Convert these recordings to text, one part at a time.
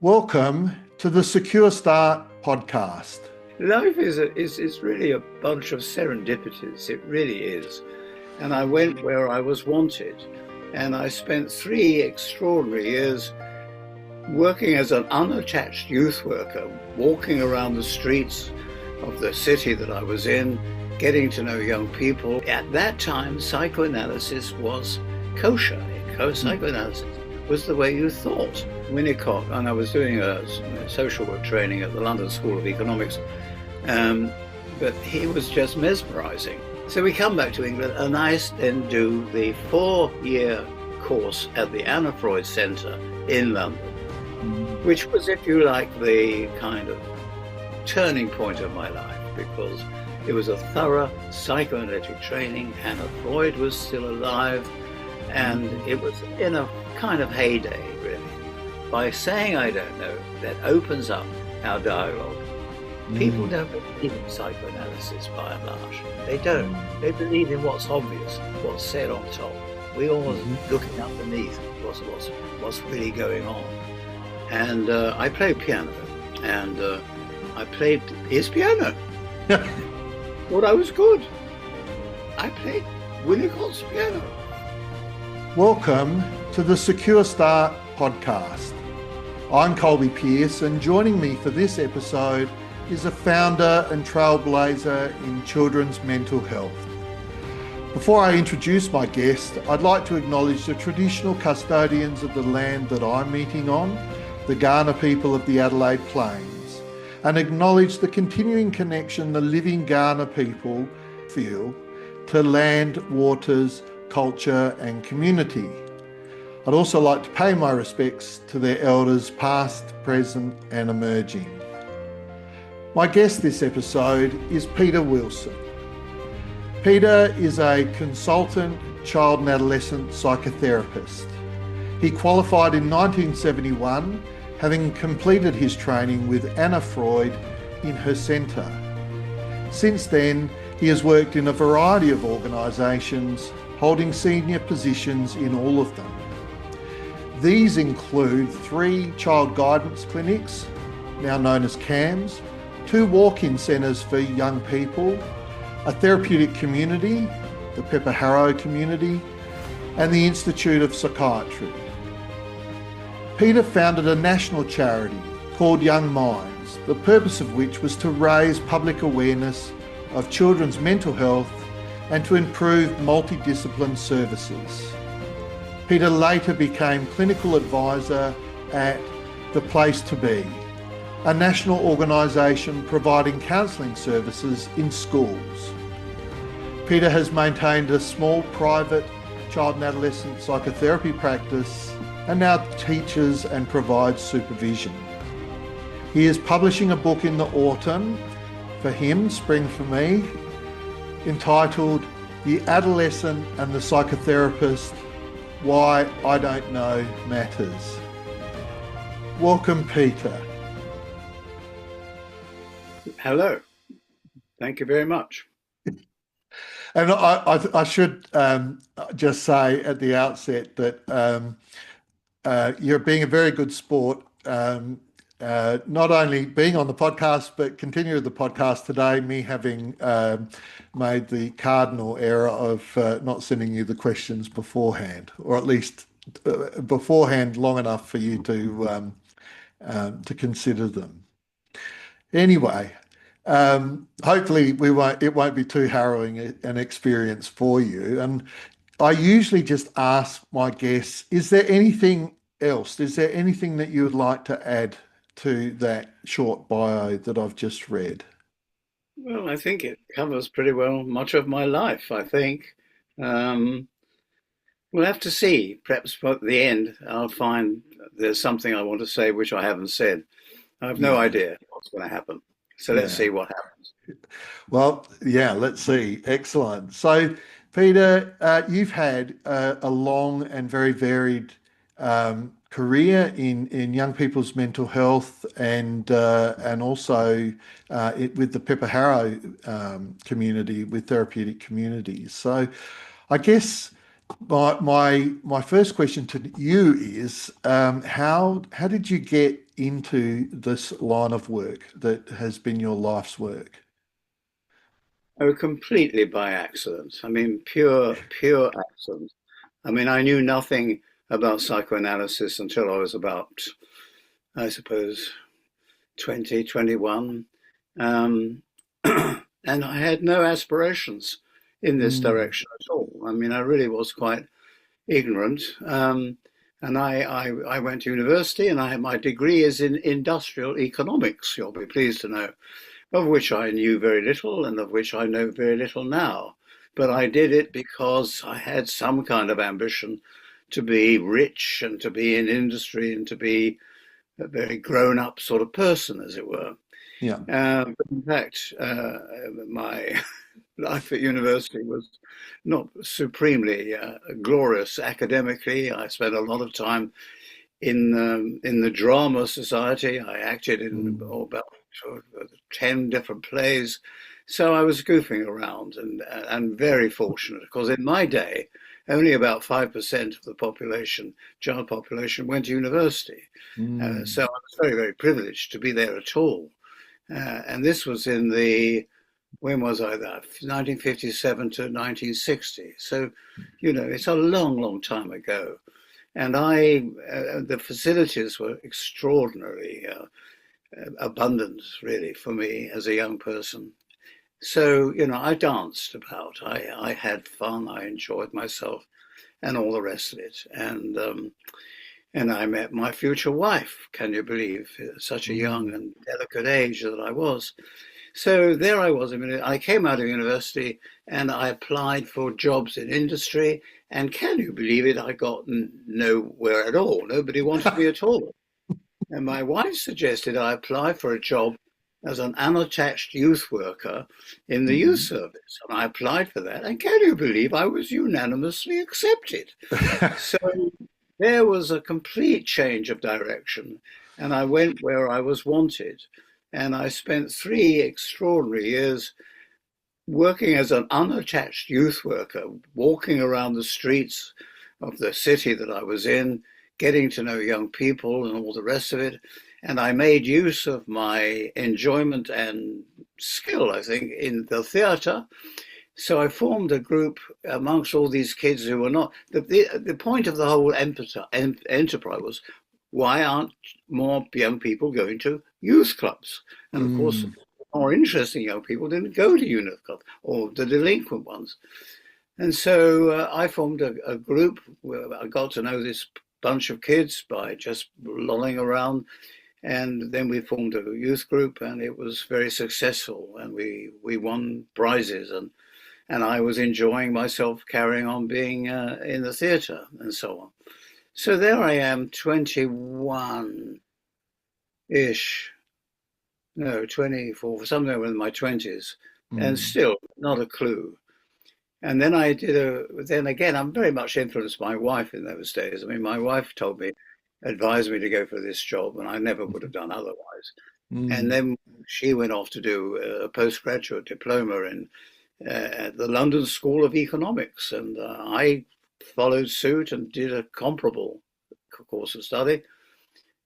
Welcome to the Secure Start podcast. Life is really a bunch of serendipities. It really is. And I went where I was wanted. And I spent 3 extraordinary years working as an unattached youth worker, walking around the streets of the city that I was in, getting to know young people. At that time, psychoanalysis was kosher. Psychoanalysis was the way you thought. Winnicott, and I was doing a social work training at the London School of Economics, but he was just mesmerizing. So we come back to England, and I then do the 4-year course at the Anna Freud Centre in London, which was, if you like, the kind of turning point of my life, because it was a thorough psychoanalytic training. Anna Freud was still alive, and it was in a kind of heyday, really. By saying I don't know, that opens up our dialogue. People don't believe in psychoanalysis by and large. They don't. They believe in what's obvious, what's said on top. We always looking underneath what's really going on. And I played piano, and I played his piano. Thought I was good. I played Winnicott's piano. Welcome to the Secure Start podcast. I'm Colby Pearce, and joining me for this episode is a founder and trailblazer in children's mental health. Before I introduce my guest, I'd like to acknowledge the traditional custodians of the land that I'm meeting on, the Kaurna people of the Adelaide Plains, and acknowledge the continuing connection the living Kaurna people feel to land, waters, culture and community. I'd also like to pay my respects to their elders past, present and emerging. My guest this episode is Peter Wilson. Peter is a consultant child and adolescent psychotherapist. He qualified in 1971, having completed his training with Anna Freud in her centre. Since then, he has worked in a variety of organisations, holding senior positions in all of them. These include 3 child guidance clinics, now known as CAMS, 2 walk-in centres for young people, a therapeutic community, the Harrow community, and the Institute of Psychiatry. Peter founded a national charity called Young Minds, the purpose of which was to raise public awareness of children's mental health and to improve multidiscipline services. Peter later became clinical advisor at The Place to Be, a national organisation providing counselling services in schools. Peter has maintained a small private child and adolescent psychotherapy practice and now teaches and provides supervision. He is publishing a book in the autumn for him, spring for me, entitled The Adolescent and the Psychotherapist, Why I Don't Know Matters. Welcome, Peter. Hello. Thank you very much. And I should just say at the outset that you're being a very good sport, not only being on the podcast, but continuing the podcast today, me having made the cardinal error of not sending you the questions beforehand, or at least beforehand long enough for you to consider them. Anyway, hopefully it won't be too harrowing an experience for you. And I usually just ask my guests, is there anything else? Is there anything that you would like to add to that short bio that I've just read? Well, I think it covers pretty well much of my life, I think. We'll have to see. Perhaps at the end, I'll find there's something I want to say which I haven't said. I have no idea what's going to happen. So let's see what happens. Well, yeah, let's see. Excellent. So, Peter, you've had a long and very varied career in young people's mental health and also with the Harrow community, with therapeutic communities. So, I guess my first question to you is how did you get into this line of work that has been your life's work? Oh, completely by accident. I mean, pure accident. I mean, I knew nothing about psychoanalysis until I was about, I suppose, 20, 21. Um, and I had no aspirations in this Mm, direction at all. I mean, I really was quite ignorant. And I went to university, and my degree is in industrial economics, you'll be pleased to know, of which I knew very little and of which I know very little now. But I did it because I had some kind of ambition to be rich and to be in industry and to be a very grown up sort of person, as it were. yeah. But in fact, my life at university was not supremely glorious academically. I spent a lot of time in the drama society. I acted in about 10 different plays. So I was goofing around and very fortunate because in my day, only about 5% of the population, child population, went to university. So I Mm, was very, very privileged to be there at all. And this was in when was I there? 1957 to 1960. So, it's a long, long time ago. And the facilities were extraordinarily abundant, really, for me as a young person. So, I danced about. I had fun. I enjoyed myself, and all the rest of it. And I met my future wife. Can you believe such a young mm. and delicate age that I was? So there I was. I mean, I came out of university and I applied for jobs in industry. And can you believe it? I got nowhere at all. Nobody wanted me at all. And my wife suggested I apply for a job as an unattached youth worker in the youth Mhm. service. And I applied for that. And can you believe I was unanimously accepted? So there was a complete change of direction. And I went where I was wanted. And I spent 3 extraordinary years working as an unattached youth worker, walking around the streets of the city that I was in, getting to know young people and all the rest of it. And I made use of my enjoyment and skill, I think, in the theatre. So I formed a group amongst all these kids who were not. The point of the whole enterprise was, why aren't more young people going to youth clubs? And of course, Mm, more interesting young people didn't go to youth clubs, or the delinquent ones. And so I formed a group where I got to know this bunch of kids by just lolling around. And then we formed a youth group, and it was very successful. And we won prizes, and I was enjoying myself carrying on being in the theatre and so on. So there I am, 21-ish, no, 24, somewhere in my 20s, and mm. still not a clue. And then then again, I'm very much influenced by my wife in those days. I mean, my wife advised me to go for this job, and I never would have done otherwise. And Mm. then she went off to do a postgraduate diploma in at the London School of Economics, and I followed suit and did a comparable course of study,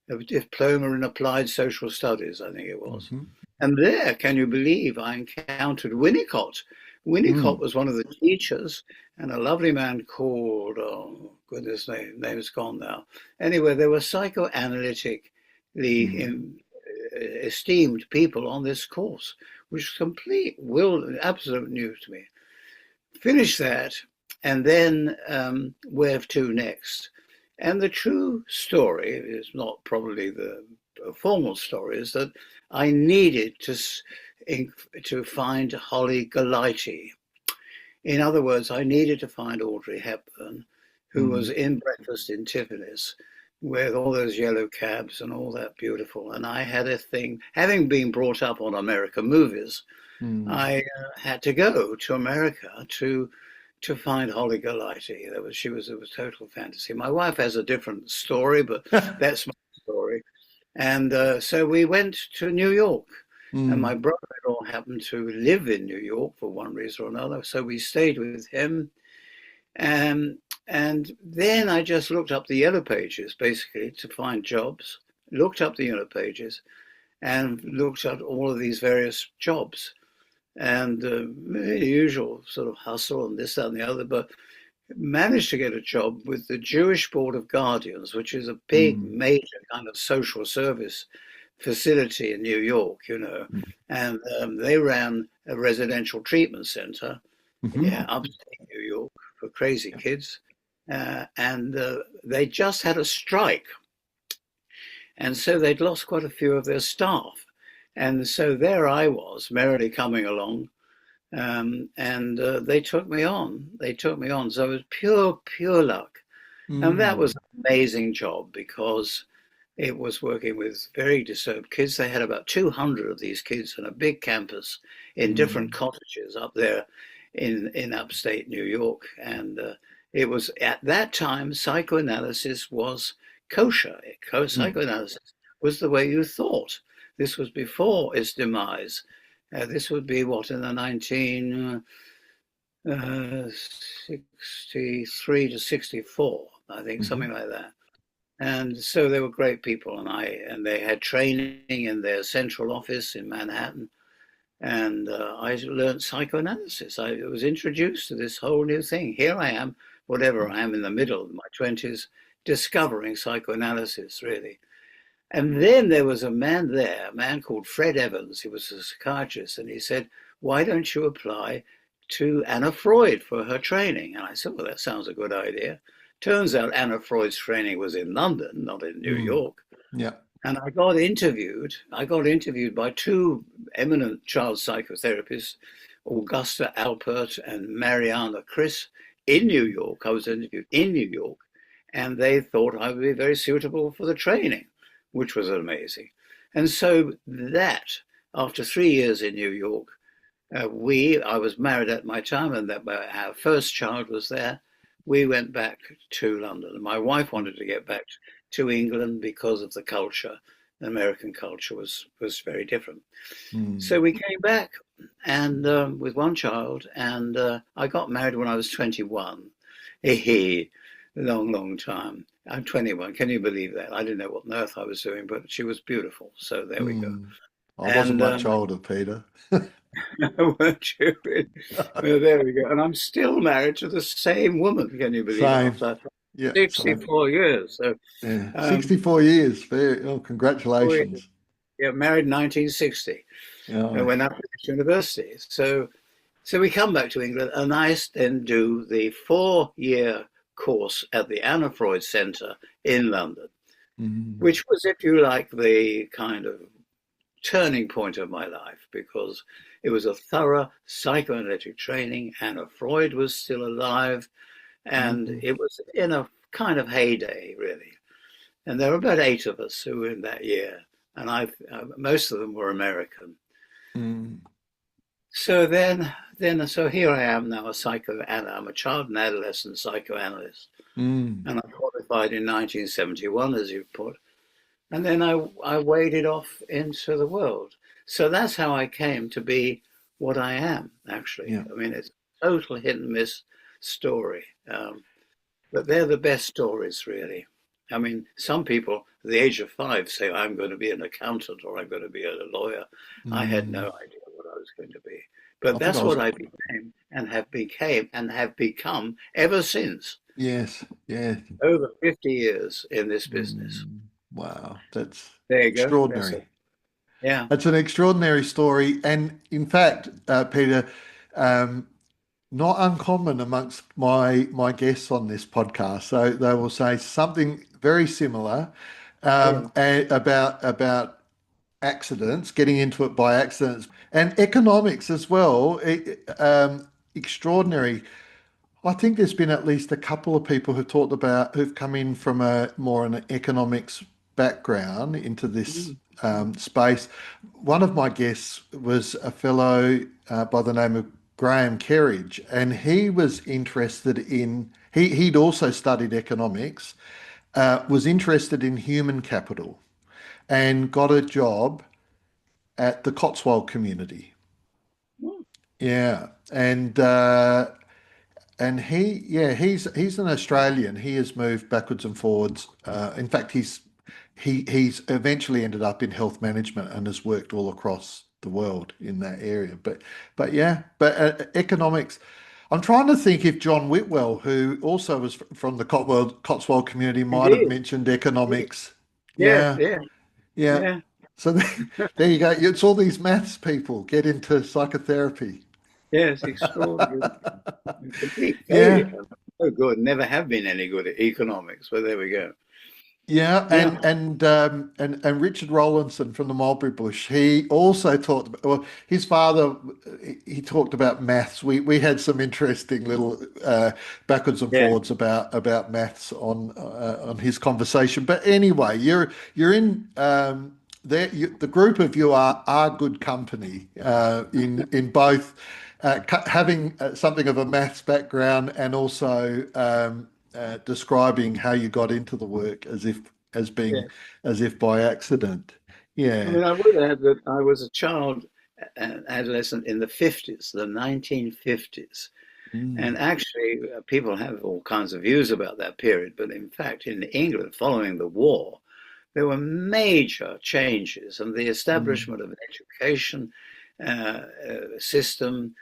a diploma in applied social studies, I think it was. Mhm. And there, can you believe, I encountered Winnicott. Winnicott Mm. was one of the teachers, and a lovely man called, oh goodness, name is gone now. Anyway, there were psychoanalytically Mm. esteemed people on this course, which was absolute news to me. Finish that, and then where to next? And the true story is not probably the formal story, is that I needed to find Holly Golightly. In other words, I needed to find Audrey Hepburn, who was Mm. in Breakfast in Tiffany's with all those yellow cabs and all that beautiful. And I had a thing, having been brought up on American movies, Mm. I had to go to America to find Holly Golightly. It was total fantasy. My wife has a different story, but that's my story. And so we went to New York, and my Mm. brother-in-law happened to live in New York for one reason or another. So we stayed with him, and then I just looked up the yellow pages basically to find jobs looked up the unit pages and looked at all of these various jobs and the usual sort of hustle and this, that, and the other, but managed to get a job with the Jewish Board of Guardians, which is a big, Mm. major kind of social service facility in New York, Mm. and they ran a residential treatment center, Mhm. upstate New York for crazy kids. And they just had a strike. And so they'd lost quite a few of their staff. And so there I was, merrily coming along. And they took me on. They took me on. So it was pure, pure luck. And that was Mm. an amazing job because it was working with very disturbed kids. They had about 200 of these kids in a big campus in different Mm. cottages up there in upstate New York. And it was at that time, psychoanalysis was kosher. Mm. Psychoanalysis was the way you thought. This was before its demise. This would be what, in the 1963 to 64, I think, Mhm. something like that. And so they were great people, and they had training in their central office in Manhattan, and I learned psychoanalysis. I was introduced to this whole new thing. Here I am, whatever I am in the middle of my 20s, discovering psychoanalysis, really. And then there was a man there, a man called Fred Evans. He was a psychiatrist, and he said, "Why don't you apply to Anna Freud for her training?" And I said, "Well, that sounds a good idea." Turns out Anna Freud's training was in London, not in New Mm. York. Yeah. And I got interviewed. I got interviewed by two eminent child psychotherapists, Augusta Alpert and Mariana Chris, in New York. I was interviewed in New York, and they thought I would be very suitable for the training, which was amazing. And so that, after 3 years in New York, I was married at my time, and that our first child was there. We went back to London. And my wife wanted to get back to England because of the culture. The American culture was very different. Mm. So we came back, and with one child, and I got married when I was 21. Hey, long, long time. I'm 21. Can you believe that? I didn't know what on earth I was doing, but she was beautiful. So there we go. Mm. I wasn't And much older, Peter. weren't you? Well, there we go. And I'm still married to the same woman. Can you believe it? Same. After Yeah, same. 64 years. So, Yeah. um, 64 years. Oh, we, congratulations. yeah, married in 1960. I Yeah. went up to university. So we come back to England, and I then do the 4-year course at the Anna Freud Centre in London, Mm. which was, if you like, the kind of turning point of my life because it was a thorough psychoanalytic training. Anna Freud was still alive, and Mm. it was in a kind of heyday, really. And there were about 8 of us who were in that year, and most of them were American. Mm. So here I am now, I'm a child and adolescent psychoanalyst, Mm. and I qualified in 1971, as you put, and then I waded off into the world. So that's how I came to be what I am, actually. Yeah. I mean, it's a total hit and miss story, but they're the best stories, really. I mean, some people at the age of 5 say, "I'm going to be an accountant or I'm going to be a lawyer." I had Mm. no idea what I was going to be. But I think that's I what was, I became and have become ever since. yes, yeah. Over 50 years in this business. Mm. Wow, that's There you go. That's it. extraordinary. Yeah. That's an extraordinary story. And in fact, Peter, um, not uncommon amongst my guests on this podcast. So they will say something very similar Yeah. about accidents, getting into it by accidents, and economics as well. Extraordinary. I think there's been at least a couple of people who've come in from a more an economics background into this Mm. space. One of my guests was a fellow by the name of Graham Kerridge, and he was interested in he'd also studied economics, was interested in human capital, and got a job at the Cotswold community. Mm. Yeah, and he's an Australian. He has moved backwards and forwards. In fact, he's eventually ended up in health management and has worked all across the world in that area. But economics. I'm trying to think if John Whitwell, who also was from the Cotswold community, might have Indeed. mentioned economics. Yeah, Yeah, yeah, yeah. yeah. So there you go. It's all these maths people get into psychotherapy. Yes, extraordinary. Complete Yeah, failure. So good. Never have been any good at economics, but there we go. yeah, Yeah, and Richard Rawlinson from the Mulberry Bush. He also talked about, well, his father. He talked about maths. We had some interesting little backwards and yeah, forwards about maths on his conversation. But anyway, you're in there. The group of you are good company in both having something of a maths background and also describing how you got into the work as yeah. being as if by accident. I Yeah. mean, I would add that I was a child, an adolescent in the 50s, the 1950s. And Mm, actually, people have all kinds of views about that period. But in fact, in England, following the war, there were major changes, and the mm, establishment of an education system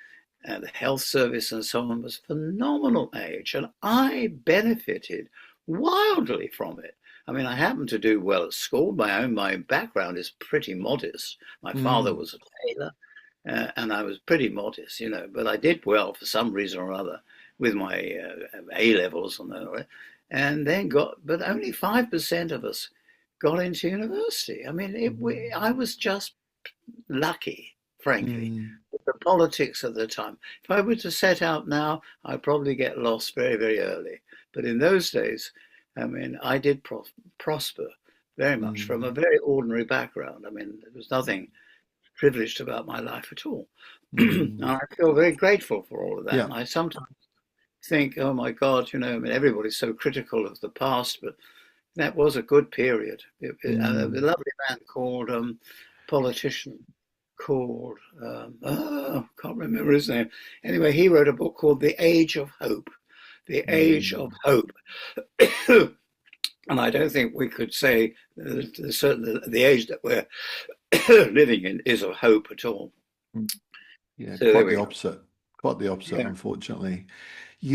and the health service and so on was phenomenal age, and I benefited wildly from it. I mean, I happened to do well at school. My background is pretty modest. My father mm, was a tailor, and I was pretty modest, but I did well for some reason or other with my A levels and then but only 5% of us got into university. I mean, I was just lucky, frankly. mm, The politics at the time. If I were to set out now, I'd probably get lost very, very early. But in those days, I mean, I did prosper very much from a mm, very ordinary background. I mean, there was nothing privileged about my life at all. And mm. I feel very grateful for all of that. Yeah. And I sometimes think, oh my God, I mean, everybody's so critical of the past, but that was a good period. A Mm, lovely man called politician called can't remember his name. Anyway, he wrote a book called The Age of Hope. The Age of mm, Hope. And I don't think we could say the age that we're living in is of hope at all. mm. Yeah, So there we go. Quite the opposite, Yeah, unfortunately.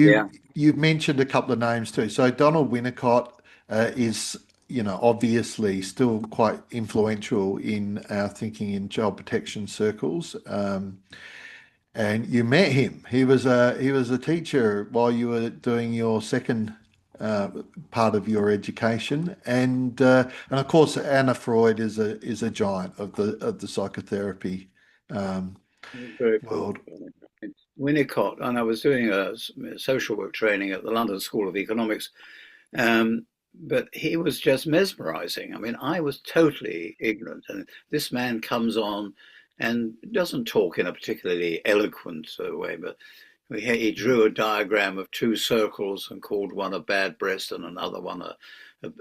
yeah. You've mentioned a couple of names too. So Donald Winnicott is, obviously still quite influential in our thinking in child protection circles. And you met him. He was a teacher while you were doing your second uh, part of your education, and of course Anna Freud is a giant of the psychotherapy um, Very world. forthcoming. Winnicott, and I was doing a social work training at the London School of Economics, but he was just mesmerizing. I mean, I was totally ignorant, and this man comes on and doesn't talk in a particularly eloquent way, but he drew a diagram of two circles and called one a bad breast and another one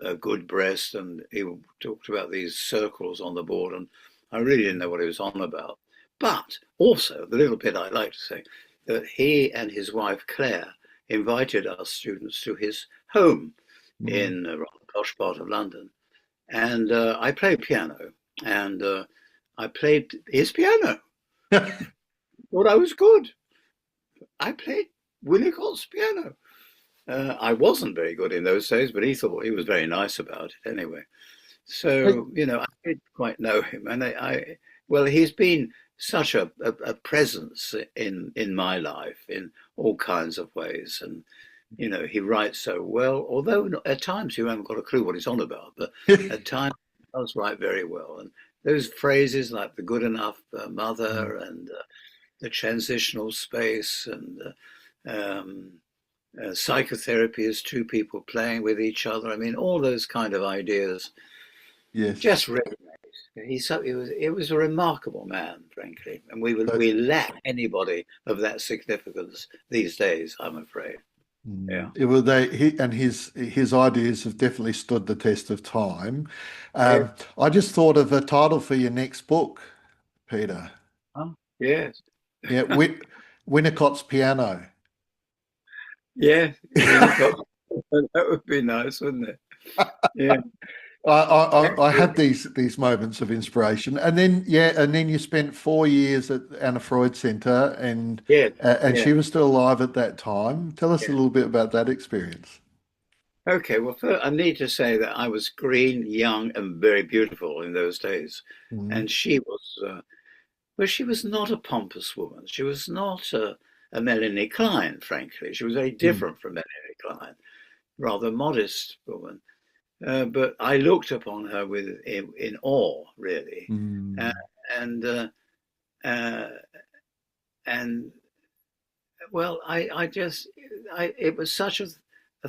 a good breast, and he talked about these circles on the board, and I really didn't know what he was on about. But also, the little bit I like to say, that he and his wife Claire invited us students to his home Mm. in a rather posh part of London. And I played piano, and I played his piano. Thought I was good. I played Winnicott's piano. I wasn't very good in those days, but he thought he was very nice about it anyway. So, I did quite know him. And well, he's been such a presence in my life in all kinds of ways. And, he writes so well, although at times you haven't got a clue what he's on about, but at times he does write very well. And those phrases like the good enough mother and the transitional space and psychotherapy is two people playing with each other. I mean, all those kind of ideas Yes. just resonate. It was a remarkable man, frankly, and So, we lack anybody of that significance these days, I'm afraid. Yeah. it was and his ideas have definitely stood the test of time. Yeah. I just thought of a title for your next book, Peter. Oh, yes. Yeah, Winnicott's Piano. Yeah. Winnicott. That would be nice, wouldn't it? Yeah. I had these moments of inspiration, and then you spent 4 years at Anna Freud Centre, Yes, and yes, she was still alive at that time. Tell us a yes. little bit about that experience. Okay, well, first, I need to say that I was green, young, and very beautiful in those days. Mm, And she was, well, she was not a pompous woman. She was not a Melanie Klein, frankly. She was very mm, different from Melanie Klein, rather modest woman. But I looked upon her in awe, really. Uh, mm, and uh, and well, it was such a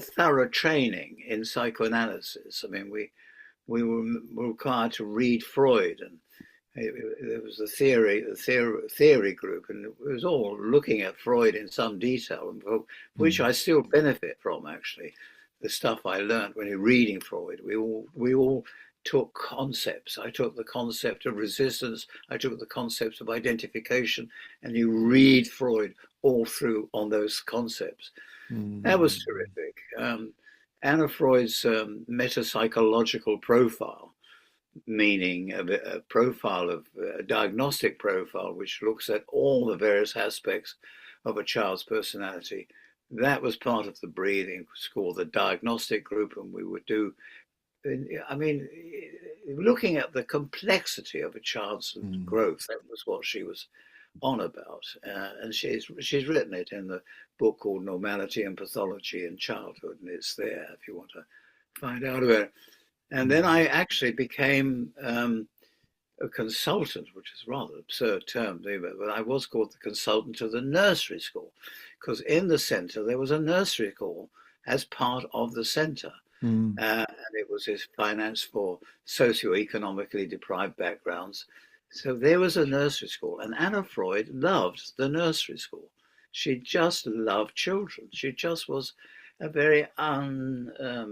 thorough training in psychoanalysis. I mean, we were required to read Freud, and there was the theory group, and it was all looking at Freud in some detail, which mm, I still benefit from actually. The stuff I learned when reading Freud, we all took concepts. I took the concept of resistance, I took the concepts of identification, and you read Freud all through on those concepts. That was mm, terrific. Anna Freud's metapsychological profile, meaning a profile of a diagnostic profile, which looks at all the various aspects of a child's personality. That was part of the breathing school, the diagnostic group, and we would do. I mean, looking at the complexity of a child's mm. growth, that was what she was on about, and she's written it in the book called Normality and Pathology in Childhood, and it's there if you want to find out about it. And then Mm. I actually became a consultant, which is a rather absurd term, but I was called the consultant to the nursery school, because in the centre there was a nursery school as part of the centre. Mm. And it was his finance for socio-economically deprived backgrounds. So there was a nursery school, and Anna Freud loved the nursery school. She just loved children. She just was a very a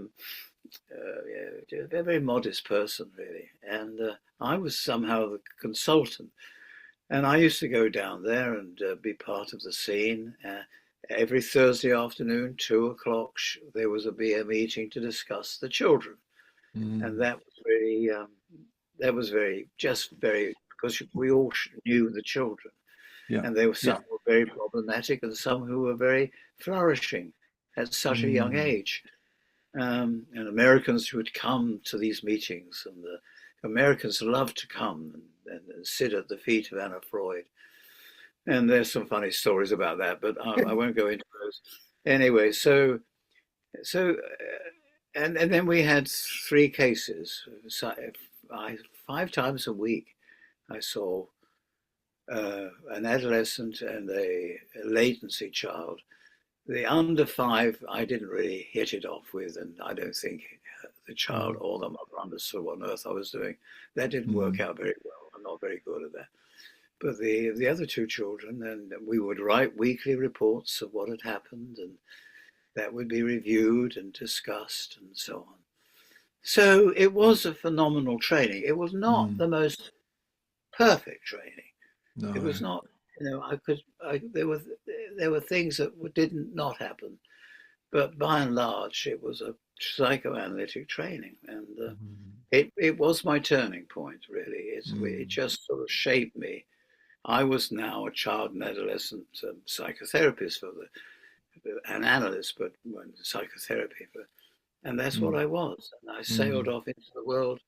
very modest person, really. And I was somehow the consultant. And I used to go down there and be part of the scene. Every Thursday afternoon, 2 o'clock, there was be a meeting to discuss the children. And Mm. that was really, that was very, because we all knew the children. Yeah. And there were Yeah. some who were very problematic and some who were very flourishing at such a young Mm. age. And Americans who would come to these meetings, and the Americans loved to come and sit at the feet of Anna Freud. And there's some funny stories about that, but I won't go into those. Anyway, so and then we had three cases. So 5 times a week, I saw an adolescent and a latency child. The under five, I didn't really hit it off with, and I don't think the child Mm. or the mother understood what on earth I was doing. That didn't work Mm. out very well. I'm not very good at that. But the other two children, and we would write weekly reports of what had happened, and that would be reviewed and discussed and so on. So it was a phenomenal training. It was not Mm. the most perfect training. It No. was not, there were things that didn't not happen, but by and large, it was a psychoanalytic training, and Mm. it was my turning point. Really, it Mm. just sort of shaped me. I was now a child and adolescent psychotherapist an analyst, but psychotherapy, and that's what Mm. I was. And I sailed Mm. off into the world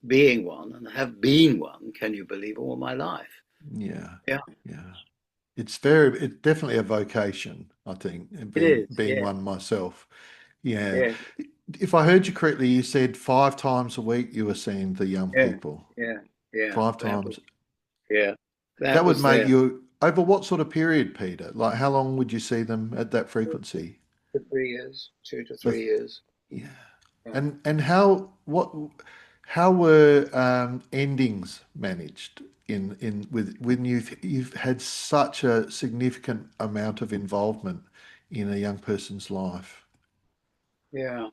being one, and have been one. Can you believe, all my life? Yeah. Yeah, Yeah. It's definitely a vocation, I think, and it is. being Yeah, one myself. Yeah. yeah, If I heard you correctly, you said 5 times a week you were seeing the young yeah, people. yeah, yeah. Five That was times. yeah, that That would was make there. you over what sort of period, Peter? Like how long would you see them at that frequency? 2 to 3 years, two to For, three years. yeah. Yeah. And how were endings managed in with when you've had such a significant amount of involvement in a young person's life? Yeah.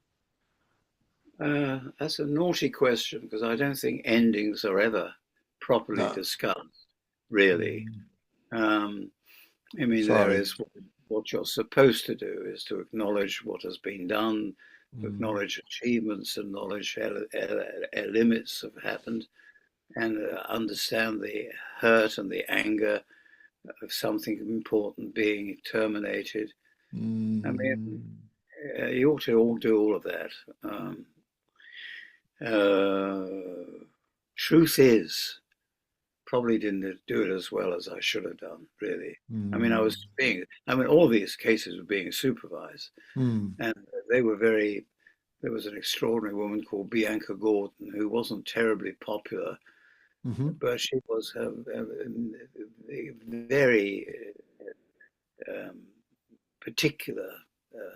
That's a naughty question because I don't think endings are ever properly No. discussed, really. Mm, Um, I mean, there sorry. is what you're supposed to do is to acknowledge what has been done, Mm, acknowledge achievements, acknowledge limits have happened, and understand the hurt and the anger of something important being terminated. I mean, mm, you ought to all do all of that. Um, uh, Truth is, probably didn't do it as well as I should have done, really. I mean, mm, all these cases were being supervised, mm, and they were very, there was an extraordinary woman called Bianca Gordon who wasn't terribly popular, mhm, but she was very um, particular,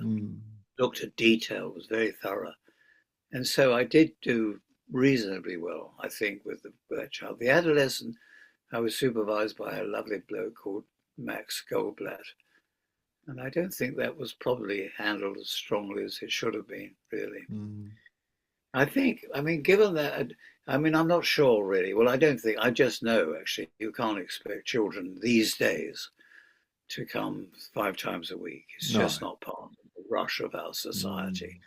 mm, looked at detail, was very thorough. And so I did do reasonably well, I think, with that child. The adolescent, I was supervised by a lovely bloke called Max Goldblatt. And I don't think that was probably handled as strongly as it should have been, really. mm, I think, I mean, given that, I mean, I'm not sure really. Well, I don't think, I just know actually, you can't expect children these days to come 5 times a week. It's no. just not part of the rush of our Mm, society.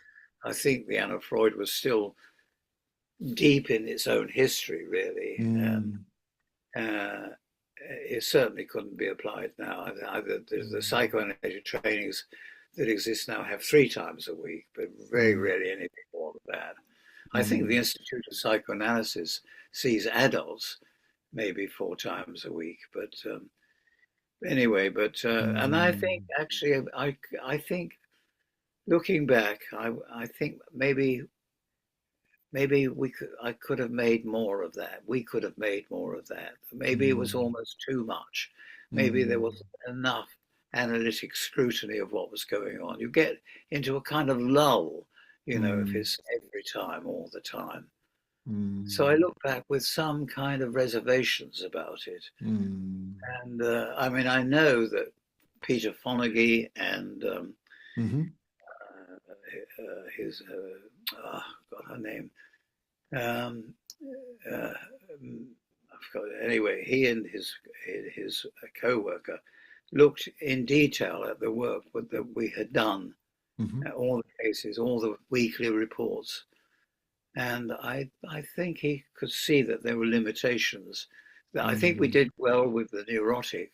I think the Anna Freud was still deep in its own history, really. mm, Uh, it certainly couldn't be applied now. The mm, psychoanalytic trainings that exist now have 3 times a week, but very mm, rarely anything more than that. I think the mm, Institute of Psychoanalysis sees adults maybe 4 times a week, but anyway, and I think mm, actually, I think looking back, I think maybe I could have made more of that. We could have made more of that. Maybe it was mm, almost too much. Maybe there mm, wasn't enough analytic scrutiny of what was going on. You get into a kind of lull, if mm, it's every time, all the time. So I mm, look back with some kind of reservations about it. mm, And I mean, I know that Peter Fonagy and mhm, his, oh, God, her name, um, uh, anyway, he and his co-worker looked in detail at the work that we had done, mhm, all the cases, all the weekly reports, and I think he could see that there were limitations. I think we mm, did well with the neurotic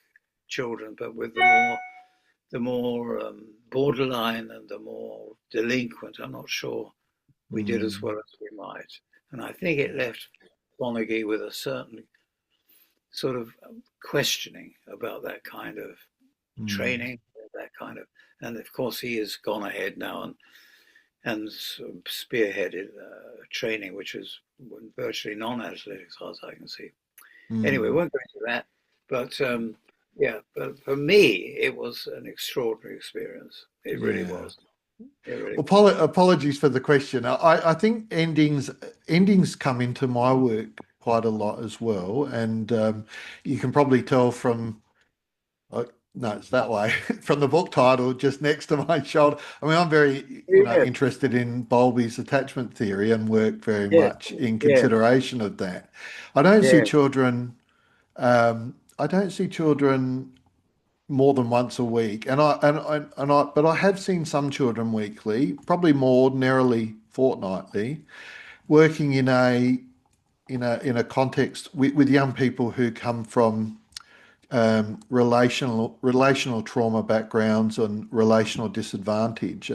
children, but with the more borderline and the more delinquent, I'm not sure we did as mm, well as we might. And I think it left Fonagy with a certain sort of questioning about that kind of mm, training, that kind of, and of course he has gone ahead now and sort of spearheaded training, which is virtually non-athletic as far as I can see. Anyway, we mm. won't go into that, but yeah, but for me, it was an extraordinary experience. It really Yeah. was. It really was. Apologies for the question. I think endings come into my work quite a lot as well, and you can probably tell from uh, no, it's that way from the book title just next to my shoulder. I mean, I'm very Yeah, interested in Bowlby's attachment theory and work very yeah, much in yeah, consideration of that. I don't see yeah. children. I don't see children more than once a week, but I have seen some children weekly, probably more ordinarily fortnightly, working in a context with young people who come from relational trauma backgrounds and relational disadvantage,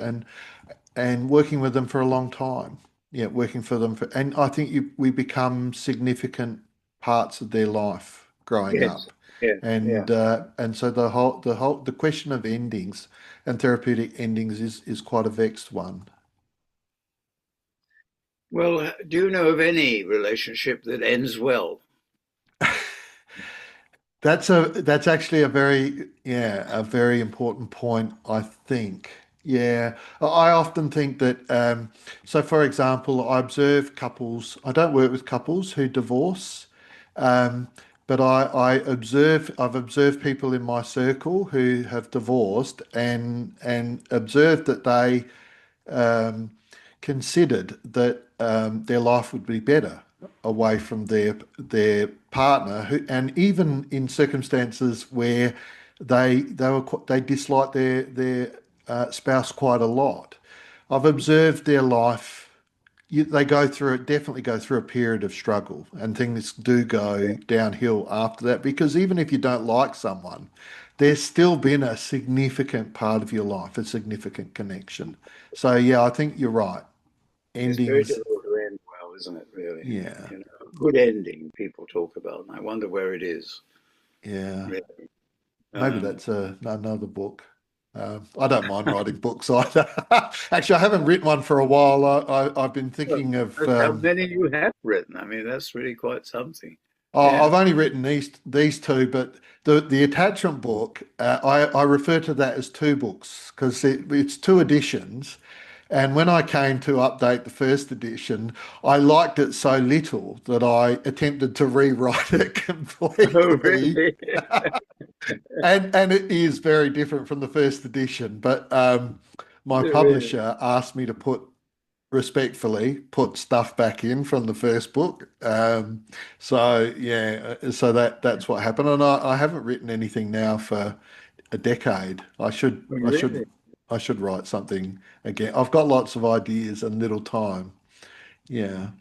and working with them for a long time. Yeah, working for them and I think we become significant parts of their life growing Yes, up, yeah, yeah. and so the question of endings and therapeutic endings is quite a vexed one. Well, do you know of any relationship that ends well? That's actually a very important point, I think. Yeah, I often think that so for example, I observe couples, I don't work with couples who divorce, um, but I've observed people in my circle who have divorced and observed that they um, considered that their life would be better away from their partner, and even in circumstances where they disliked their spouse quite a lot. I've observed their life. They definitely go through a period of struggle, and things do go downhill after that. Because even if you don't like someone, there's still been a significant part of your life, a significant connection. So yeah, I think you're right. It's very Endings, difficult to end well, isn't it, really? yeah, You know, good ending people talk about, and I wonder where it is, yeah. really. Maybe Um, that's another book. I don't mind writing books either. Actually, I haven't written one for a while. I've been well, thinking of. that's how many you have written. I mean, that's really quite something. Oh, Yeah. I've only written these two, but the attachment book, I refer to that as two books because it's two editions. And when I came to update the first edition, I liked it so little that I attempted to rewrite it Oh, completely. really? And it is very different from the first edition. But my Really? publisher asked me to respectfully put stuff back in from the first book. So yeah, so that's what happened, and I haven't written anything now for a decade. Oh, really? I should write something again. I've got lots of ideas and little time. Yeah.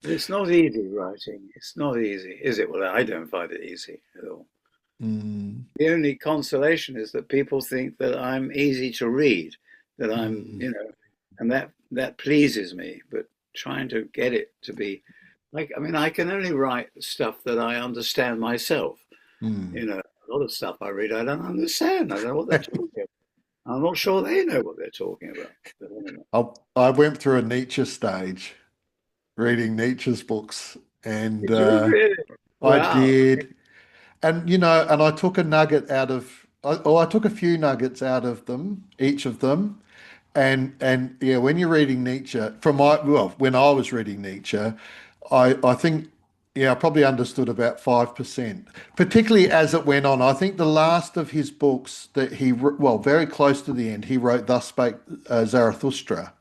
It's not easy writing. It's not easy, is it? Well, I don't find it easy at all. Mm, The only consolation is that people think that I'm easy to read, that I'm, mm, you know, and that pleases me. But trying to get it to be like, I mean, I can only write stuff that I understand myself. mm. You know, a lot of stuff I read, I don't understand. I don't know what they're talking about. I'm not sure they know what they're talking about. But anyway. I went through a Nietzsche stage, reading Nietzsche's books, and Did you really? I Wow. did. And and I took a nugget out of, I took a few nuggets out of them, each of them. And yeah, when you're reading Nietzsche, when I was reading Nietzsche, I think yeah, I probably understood about 5%, particularly as it went on. I think the last of his books that very close to the end, he wrote Thus Spake Zarathustra.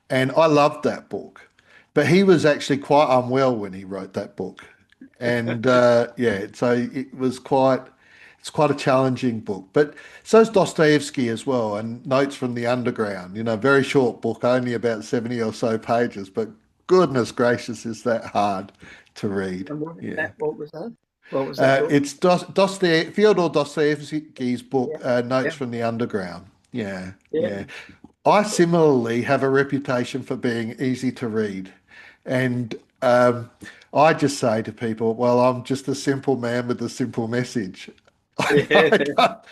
And I loved that book. But he was actually quite unwell when he wrote that book. And yeah, so it's quite a challenging book. But so's Dostoevsky as well, and Notes from the Underground, very short book, only about 70 or so pages, but goodness gracious, is that hard to read. And what was Yeah. that? What was that? What was that book? It's Fyodor Dostoevsky's book, Yeah, Notes yeah, from the Underground. Yeah, yeah. yeah. I similarly have a reputation for being easy to read. And I just say to people, well, I'm just a simple man with a simple message. Yeah.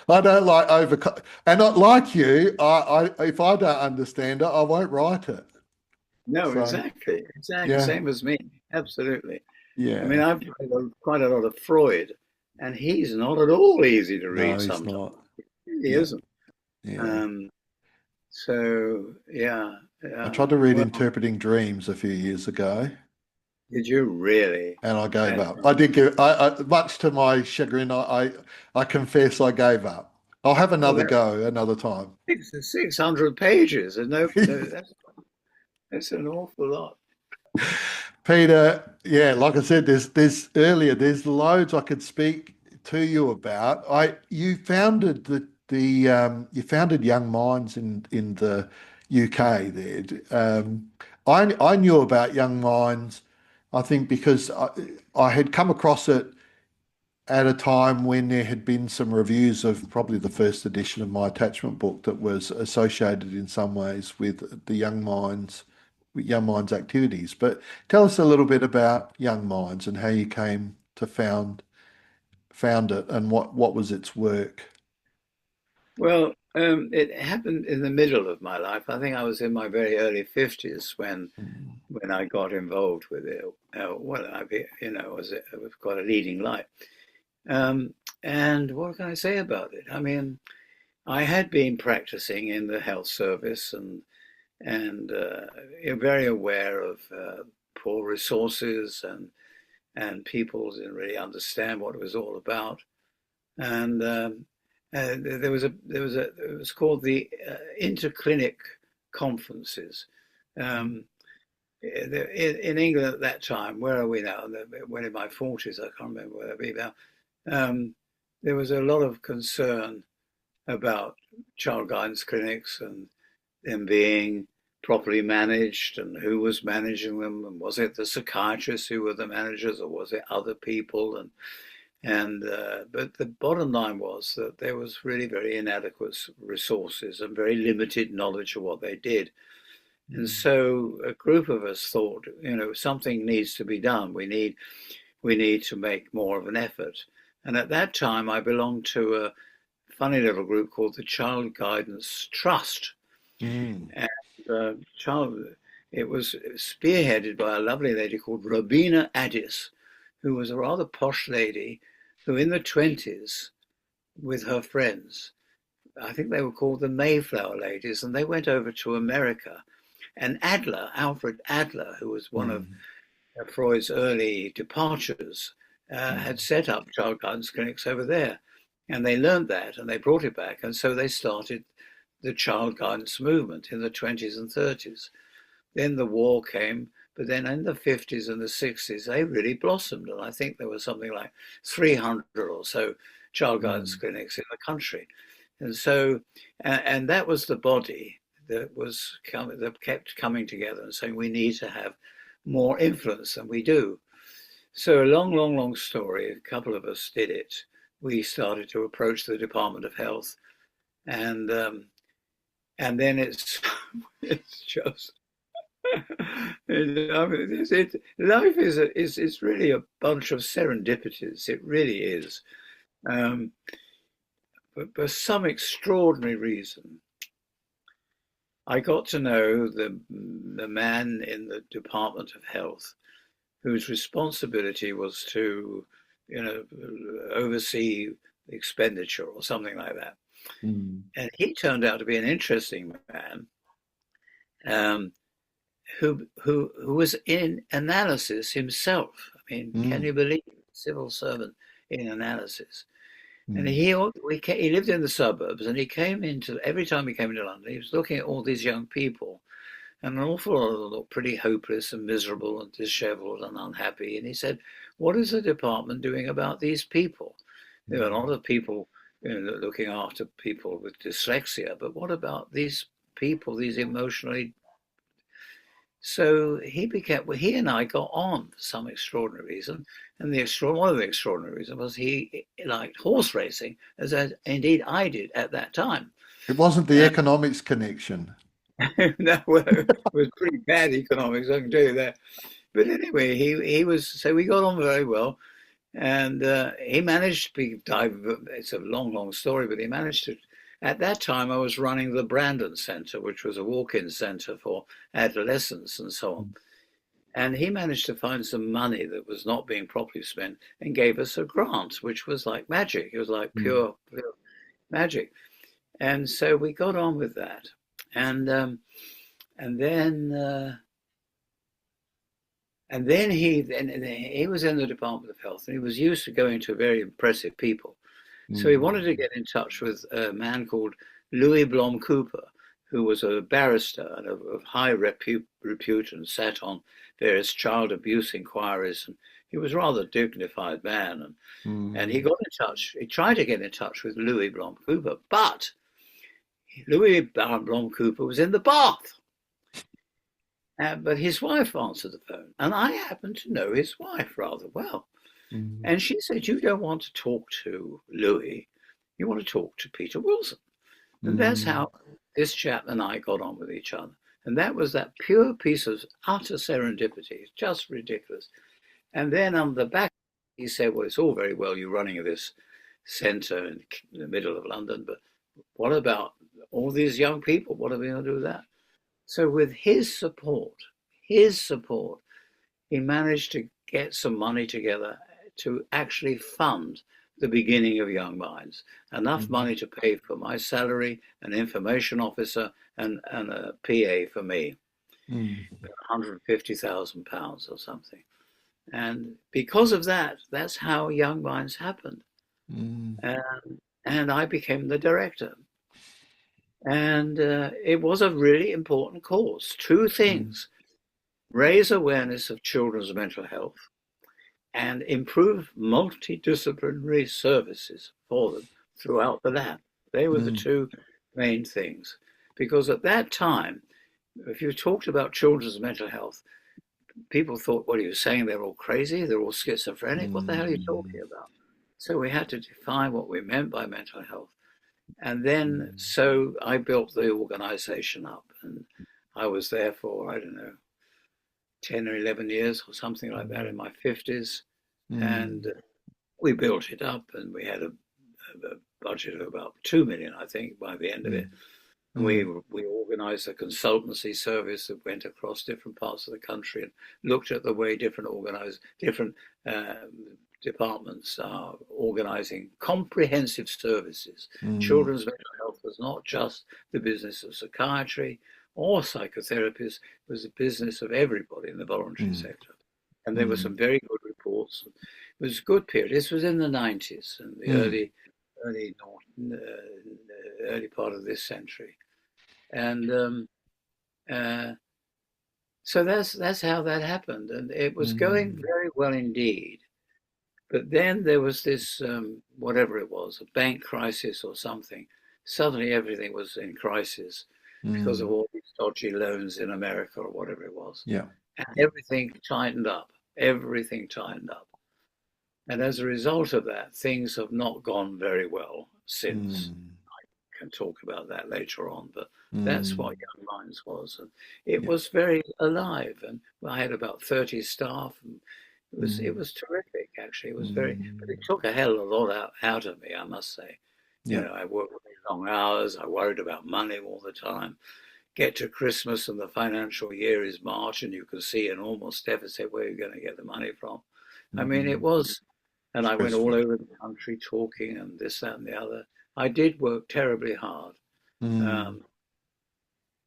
I don't like and not like you. If I don't understand it, I won't write it. No, So exactly. Exactly. yeah, Same as me. Absolutely. I mean, yeah. I've read quite a lot of Freud, and he's not at all easy to read No, he's sometimes. not. He really Yeah, isn't. yeah. Um, so, yeah. I tried to read Well, Interpreting Dreams a few years ago, did you really? and I gave And, up. I did much to my chagrin. I confess I gave up. I'll have well, another that's go another time. 600 pages. And that's an awful lot. Peter, yeah, like I said, there's loads I could speak to you about. I You founded you founded Young Minds in the UK there. I knew about Young Minds, I think because I had come across it at a time when there had been some reviews of probably the first edition of my attachment book that was associated in some ways with the Young Minds activities. But tell us a little bit about Young Minds and how you came to found it and what was its work. Well, it happened in the middle of my life. I think I was in my very early 50s Mm, when I got involved with it. Well, it was quite a leading light. Um, and what can I say about it? I mean, I had been practicing in the health service and you're very aware of poor resources and people didn't really understand what it was all about. And it was called the interclinic conferences. Um, in England at that time, where are we now? When in my 40s, I can't remember where I'd be now. Um, there was a lot of concern about child guidance clinics and them being properly managed and who was managing them, and was it the psychiatrists who were the managers, or was it other people? But the bottom line was that there was really very inadequate resources and very limited knowledge of what they did. And so a group of us thought, something needs to be done. We need to make more of an effort. And at that time, I belonged to a funny little group called the Child Guidance Trust. And it was spearheaded by a lovely lady called Robina Addis, who was a rather posh lady who in the 20s, with her friends, I think they were called the Mayflower Ladies, and they went over to America. And Alfred Adler, who was one of Freud's early departures, had set up child guidance clinics over there. And they learned that and they brought it back. And so they started the child guidance movement in the 20s and 30s. Then the war came, but then in the 50s and the 60s, they really blossomed. And I think there was something like 300 or so child guidance clinics in the country. And so, and that was the body that kept coming together and saying, we need to have more influence than we do. So a long story, a couple of us did it. We started to approach the Department of Health, and then it's just life is really a bunch of serendipities. It really is. But for some extraordinary reason, I got to know the man in the Department of Health, whose responsibility was to, oversee expenditure or something like that. And he turned out to be an interesting man, who was in analysis himself. I mean, can you believe it? Civil servant in analysis? And he lived in the suburbs, and every time he came into London, he was looking at all these young people, and an awful lot of them looked pretty hopeless and miserable and disheveled and unhappy. And he said, what is the department doing about these people? There are a lot of people looking after people with dyslexia, but what about these people, these emotionally? So he and I got on for some extraordinary reason. And one of the extraordinary reasons was he liked horse racing, as indeed I did at that time. It wasn't the economics connection. No, well, it was pretty bad economics, I can tell you that. But anyway, so we got on very well. And he managed to it's a long story, but he managed to, at that time I was running the Brandon Centre, which was a walk-in centre for adolescents and so on. And he managed to find some money that was not being properly spent and gave us a grant, which was like magic. It was like pure magic. And so we got on with that. And then he was in the Department of Health, and he was used to going to very impressive people. So he wanted to get in touch with a man called Louis Blom Cooper, who was a barrister and of high repute and sat on various child abuse inquiries. And he was a rather dignified man. And he got in touch. He tried to get in touch with Louis Blom Cooper, but Louis Blom Cooper was in the bath. But his wife answered the phone, and I happened to know his wife rather well. And she said, you don't want to talk to Louis, you want to talk to Peter Wilson. And that's how this chap and I got on with each other. And that was that pure piece of utter serendipity, just ridiculous. And then on the back, he said, well, it's all very well you running this centre in the middle of London, but what about all these young people? What are we going to do with that? So with his support, he managed to get some money together to actually fund the beginning of Young Minds. Enough money to pay for my salary, an information officer, and a PA for me. £150,000 or something. And because of that, that's how Young Minds happened. And I became the director. And it was a really important cause. Two things: raise awareness of children's mental health and improve multidisciplinary services for them throughout the lab. They were the two main things. Because at that time, if you talked about children's mental health, people thought, what are you saying? They're all crazy? They're all schizophrenic? What the hell are you talking about? So we had to define what we meant by mental health. And then, so I built the organization up, and I was there for, I don't know, 10 or 11 years or something like that in my 50s. And we built it up, and we had a budget of about 2 million, I think, by the end of it. And we organized a consultancy service that went across different parts of the country and looked at the way different departments are organizing comprehensive services. Children's mental health was not just the business of psychiatry or psychotherapists, it was the business of everybody in the voluntary sector. And there were some very good reports. It was a good period. This was in the 90s and the early part of this century. And so that's how that happened. And it was going very well indeed. But then there was this, whatever it was, a bank crisis or something. Suddenly everything was in crisis because of all these dodgy loans in America or whatever it was. Yeah. And everything tightened up. Everything tightened up. And as a result of that, things have not gone very well since. I can talk about that later on, but that's what Young Minds was. And it was very alive. And I had about 30 staff. And it was terrific, actually. It was but it took a hell of a lot out of me, I must say. You know, I worked really long hours. I worried about money all the time. Get to Christmas and the financial year is March and you can see an almost deficit. Where you're going to get the money from? I mean, it was, and I went all over the country talking and this, that, and the other. I did work terribly hard. And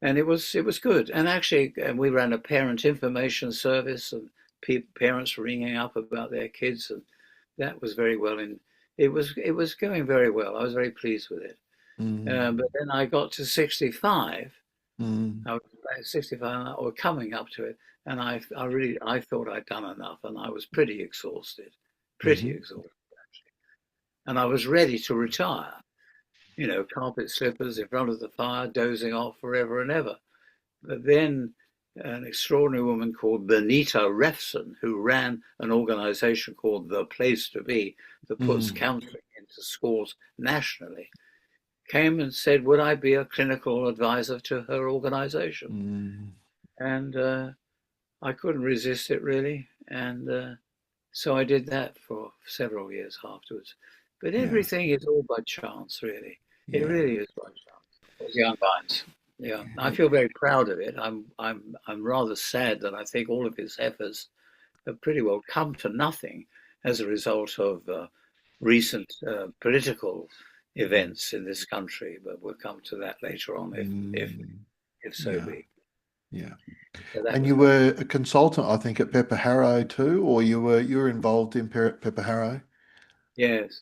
it was good. And actually, we ran a parent information service and parents ringing up about their kids, and that was very well. It was going very well. I was very pleased with it. But then I got to 65. I was 65 or coming up to it, and I thought I'd done enough, and I was pretty exhausted actually. And I was ready to retire. You know, carpet slippers in front of the fire, dozing off forever and ever. But then an extraordinary woman called Benita Refson, who ran an organization called The Place to Be that puts counseling into schools nationally, came and said, would I be a clinical advisor to her organization? And I couldn't resist it, really. And so I did that for several years afterwards. But everything is all by chance, really. It really is by chance. Young Minds. Yeah, I feel very proud of it. I'm rather sad that I think all of his efforts have pretty well come to nothing as a result of recent political events in this country. But we'll come to that later on, if so be. Yeah. So and you were a consultant, I think, at Pepper Harrow too, or you were involved in Pepper Harrow? Yes,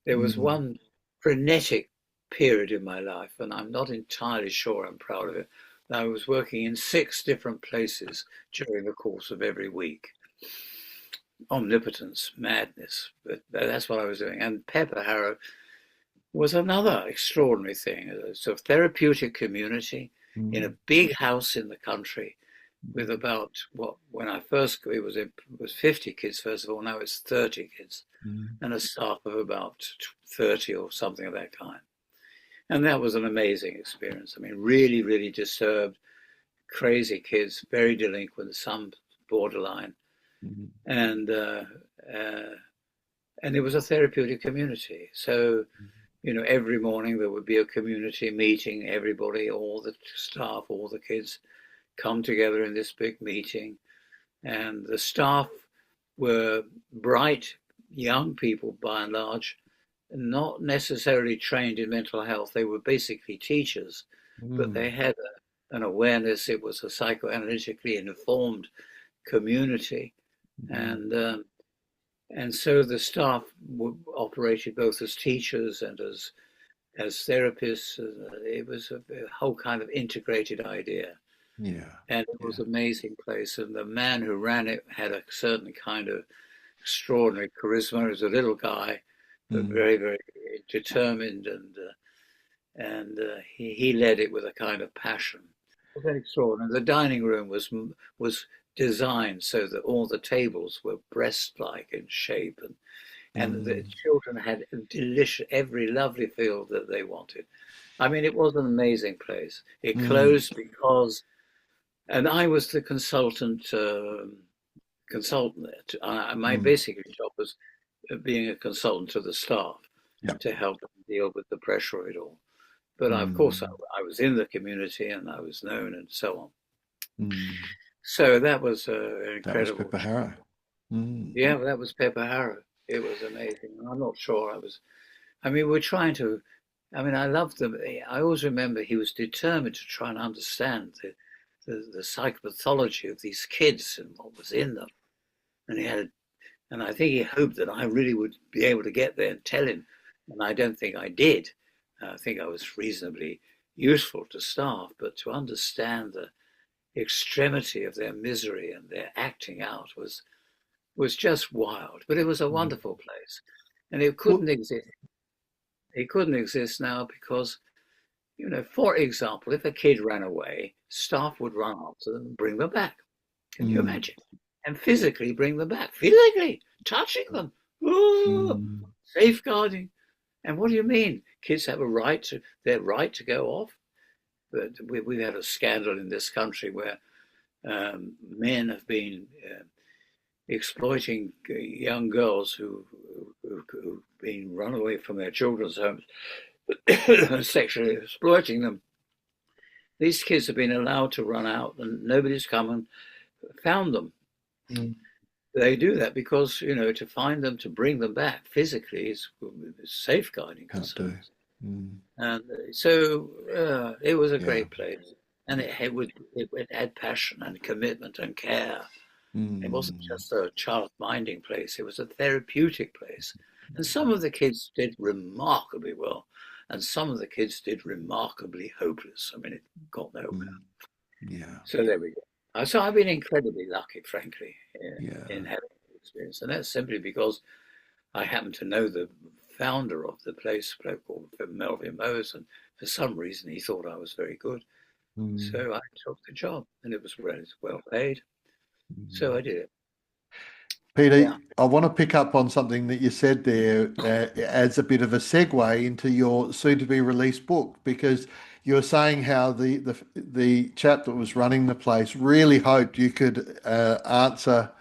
there was one frenetic period in my life, and I'm not entirely sure I'm proud of it. I was working in 6 different places during the course of every week. Omnipotence, madness, but that's what I was doing. And Pepper Harrow was another extraordinary thing. It's a therapeutic community in a big house in the country with about, when I first, it was 50 kids first of all, now it's 30 kids, and a staff of about 30 or something of that kind. And that was an amazing experience. I mean, really, really disturbed, crazy kids, very delinquent, some borderline. And it was a therapeutic community. So, you know, every morning there would be a community meeting, everybody, all the staff, all the kids come together in this big meeting. And the staff were bright, young people by and large, not necessarily trained in mental health. They were basically teachers, but they had an awareness. It was a psychoanalytically informed community. And so the staff operated both as teachers and as therapists. It was a whole kind of integrated idea. Yeah. And it was an amazing place. And the man who ran it had a certain kind of extraordinary charisma. He was a little guy, but very, very determined, and he led it with a kind of passion. was extraordinary. The dining room was designed so that all the tables were breast-like in shape, and the children had every lovely feel that they wanted. I mean, it was an amazing place. It closed because, and I was the consultant there. My basic job was being a consultant to the staff to help them deal with the pressure of it all. But of course, I was in the community and I was known and so on. So that was incredible. That was Pepper Harrow. Yeah, that was Pepper Harrow. It was amazing. I'm not sure we're trying to, I loved them. I always remember he was determined to try and understand the psychopathology of these kids and what was in them. And I think he hoped that I really would be able to get there and tell him. And I don't think I did. I think I was reasonably useful to staff, but to understand the extremity of their misery and their acting out was just wild. But it was a wonderful place, and it couldn't exist. It couldn't exist now because, for example, if a kid ran away, staff would run after them and bring them back. Can you imagine? And physically bring them back, physically touching them, safeguarding. And what do you mean? Kids have their right to go off. But we've had a scandal in this country where men have been exploiting young girls who've been run away from their children's homes, sexually exploiting them. These kids have been allowed to run out and nobody's come and found them. They do that because, to find them, to bring them back physically is safeguarding concerns. And so it was a great place. And it had passion and commitment and care. It wasn't just a child-minding place. It was a therapeutic place. And some of the kids did remarkably well. And some of the kids did remarkably hopeless. It got nowhere. Yeah. So there we go. So I've been incredibly lucky, frankly, in having the experience. And that's simply because I happen to know the founder of the place, a bloke called Melvin Mose, and for some reason he thought I was very good. So I took the job, and it was relatively well paid. So I did it. Peter, I want to pick up on something that you said there as a bit of a segue into your soon-to-be released book, because you were saying how the chap that was running the place really hoped you could answer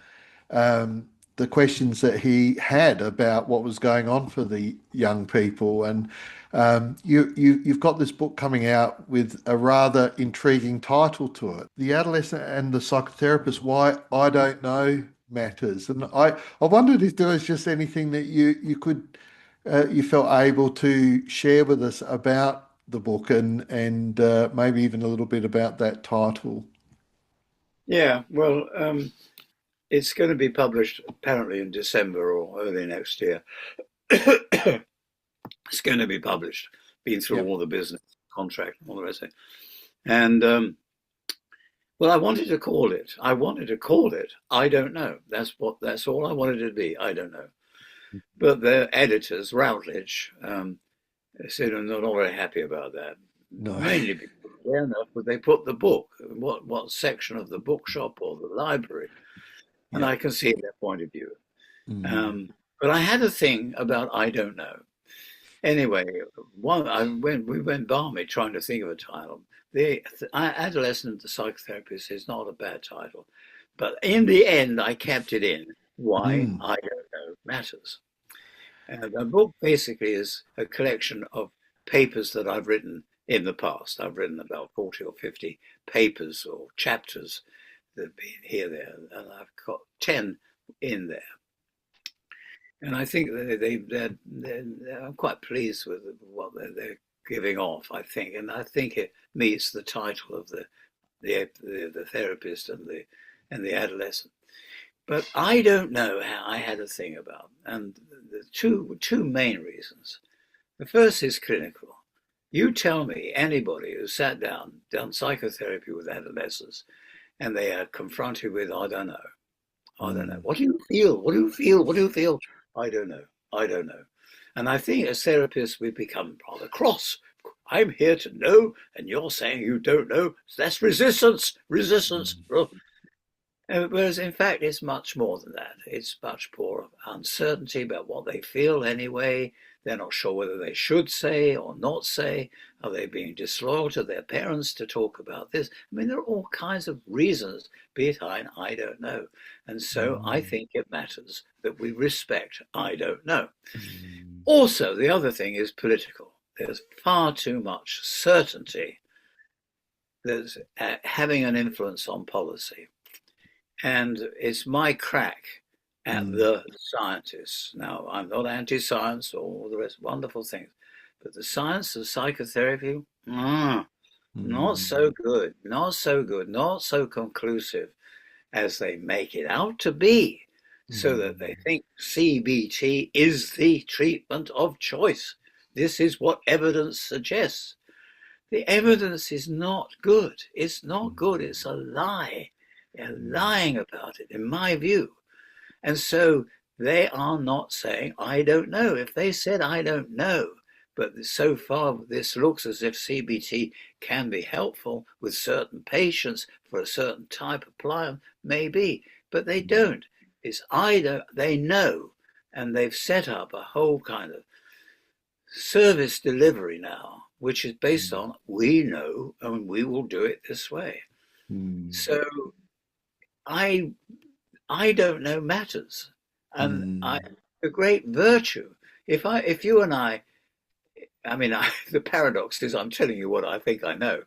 the questions that he had about what was going on for the young people. And you've got this book coming out with a rather intriguing title to it, The Adolescent and the Psychotherapist, Why I Don't Know Matters. And I wondered if there was just anything that you could you felt able to share with us about the book and maybe even a little bit about that title. Yeah, well, it's going to be published apparently in December or early next year. It's going to be published, been through all the business contract and all the rest of it. And well, I wanted to call it I Don't Know. That's all I wanted it to be. I don't know. But the editors, Routledge, said I'm not very happy about that. No. Mainly because fair enough, but they put the book, what section of the bookshop or the library, and I can see their point of view. But I had a thing about I don't know. Anyway, we went balmy trying to think of a title. The Adolescent, the Psychotherapist is not a bad title, but in the end, I kept it in. Why I Don't Know Matters. And the book basically is a collection of papers that I've written in the past. I've written about 40 or 50 papers or chapters that have been here, there, and I've got 10 in there. And I think I'm quite pleased with what they're giving off, I think. And I think it meets the title of the therapist and the adolescent. But I don't know how I had a thing about, and the two main reasons. The first is clinical. You tell me anybody who sat down, done psychotherapy with adolescents, and they are confronted with, I don't know. What do you feel? What do you feel? What do you feel? I don't know. And I think as therapists, we become rather cross I'm here to know, and you're saying you don't know. That's resistance, resistance. Whereas in fact, it's much more than that. It's much more uncertainty about what they feel anyway. They're not sure whether they should say or not say. Are they being disloyal to their parents to talk about this? I mean, there are all kinds of reasons behind I don't know. And so I think it matters that we respect I don't know. Also, the other thing is political. There's far too much certainty that's having an influence on policy. And it's my crack at the scientists. Now, I'm not anti-science or all the rest, wonderful things, but the science of psychotherapy, not so good, not so good, not so conclusive as they make it out to be, so that they think CBT is the treatment of choice. This is what evidence suggests. The evidence is not good. It's not good. It's a lie. They're lying about it, in my view. And so they are not saying, I don't know. If they said, I don't know, but so far this looks as if CBT can be helpful with certain patients for a certain type of plan, maybe, but they don't. It's either they know, and they've set up a whole kind of service delivery now, which is based on we know and we will do it this way. So I don't know matters, and the great virtue. If you and I mean, the paradox is I'm telling you what I think I know,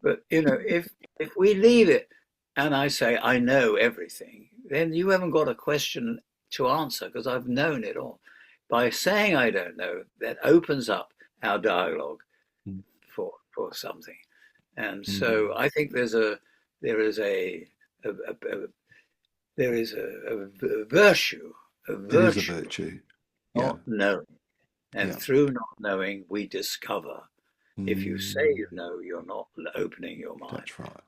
but if we leave it and I say I know everything, then you haven't got a question to answer because I've known it all. By saying I don't know, that opens up our dialogue for something, and so I think there is a virtue, It is a virtue. Not knowing. And through not knowing, we discover. If you say you know, you're not opening your mind. That's right.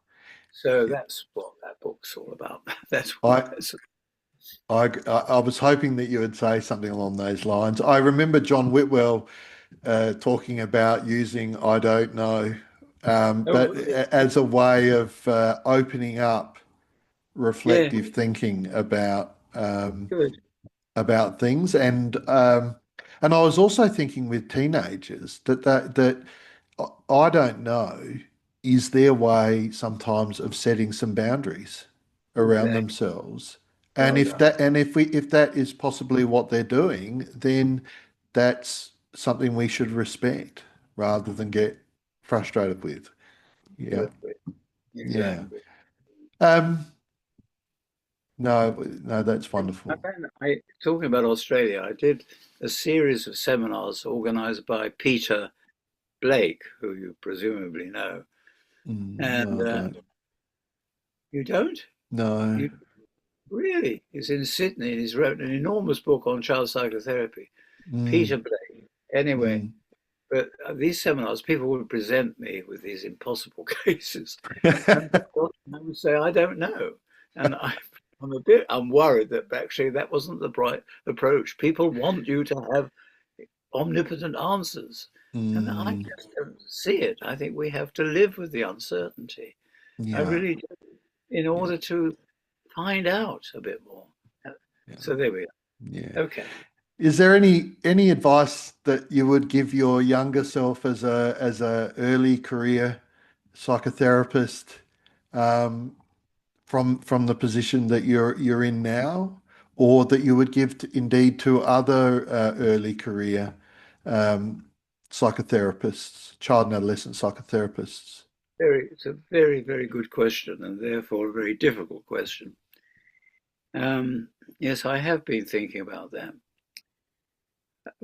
So that's what that book's all about. That's what I was hoping that you would say something along those lines. I remember John Whitwell talking about using I don't know, but as a way of opening up reflective thinking about things, and I was also thinking with teenagers that I don't know is their way sometimes of setting some boundaries around themselves, and if that is possibly what they're doing, then that's something we should respect rather than get frustrated with. Exactly. No, that's wonderful. Talking about Australia, I did a series of seminars organized by Peter Blake, who you presumably know. And you don't? No. Really? He's in Sydney and he's written an enormous book on child psychotherapy. Peter Blake. Anyway, but these seminars, people would present me with these impossible cases. And I would say, I don't know. And I'm worried that actually that wasn't the right approach. People want you to have omnipotent answers. And I just don't see it. I think we have to live with the uncertainty. I really do, in order to find out a bit more. So there we are. Okay. Is there any advice that you would give your younger self as a early career psychotherapist, from the position that you're in now, or that you would give indeed to other early career psychotherapists, child and adolescent psychotherapists? It's a very, very good question, and therefore a very difficult question. Yes, I have been thinking about that.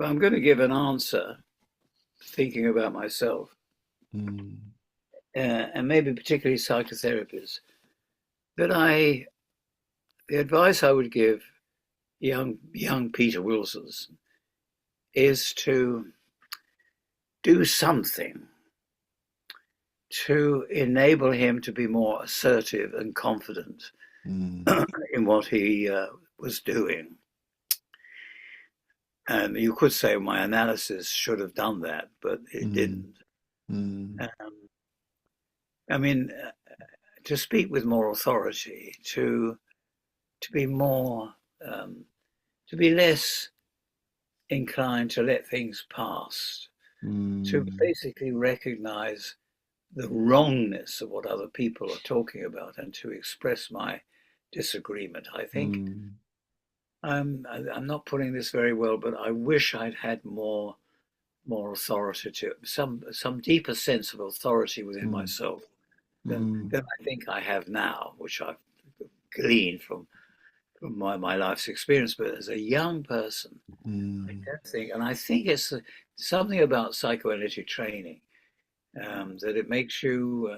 I'm going to give an answer thinking about myself, and maybe particularly psychotherapists. That the advice I would give young Peter Wilsons is to do something to enable him to be more assertive and confident in what he was doing. And you could say my analysis should have done that, but it mm, didn't. mm, Um, I mean, to speak with more authority, to be more, um, to be less inclined to let things pass, to mm, basically recognize the wrongness of what other people are talking about and to express my disagreement. I think mm, I'm not putting this very well, but I wish I'd had more authoritative, some deeper sense of authority within mm, myself than mm, than I think I have now, which I've gleaned from my life's experience. But as a young person, I mm, don't think, and I think it's something about psychoanalytic training, that it makes you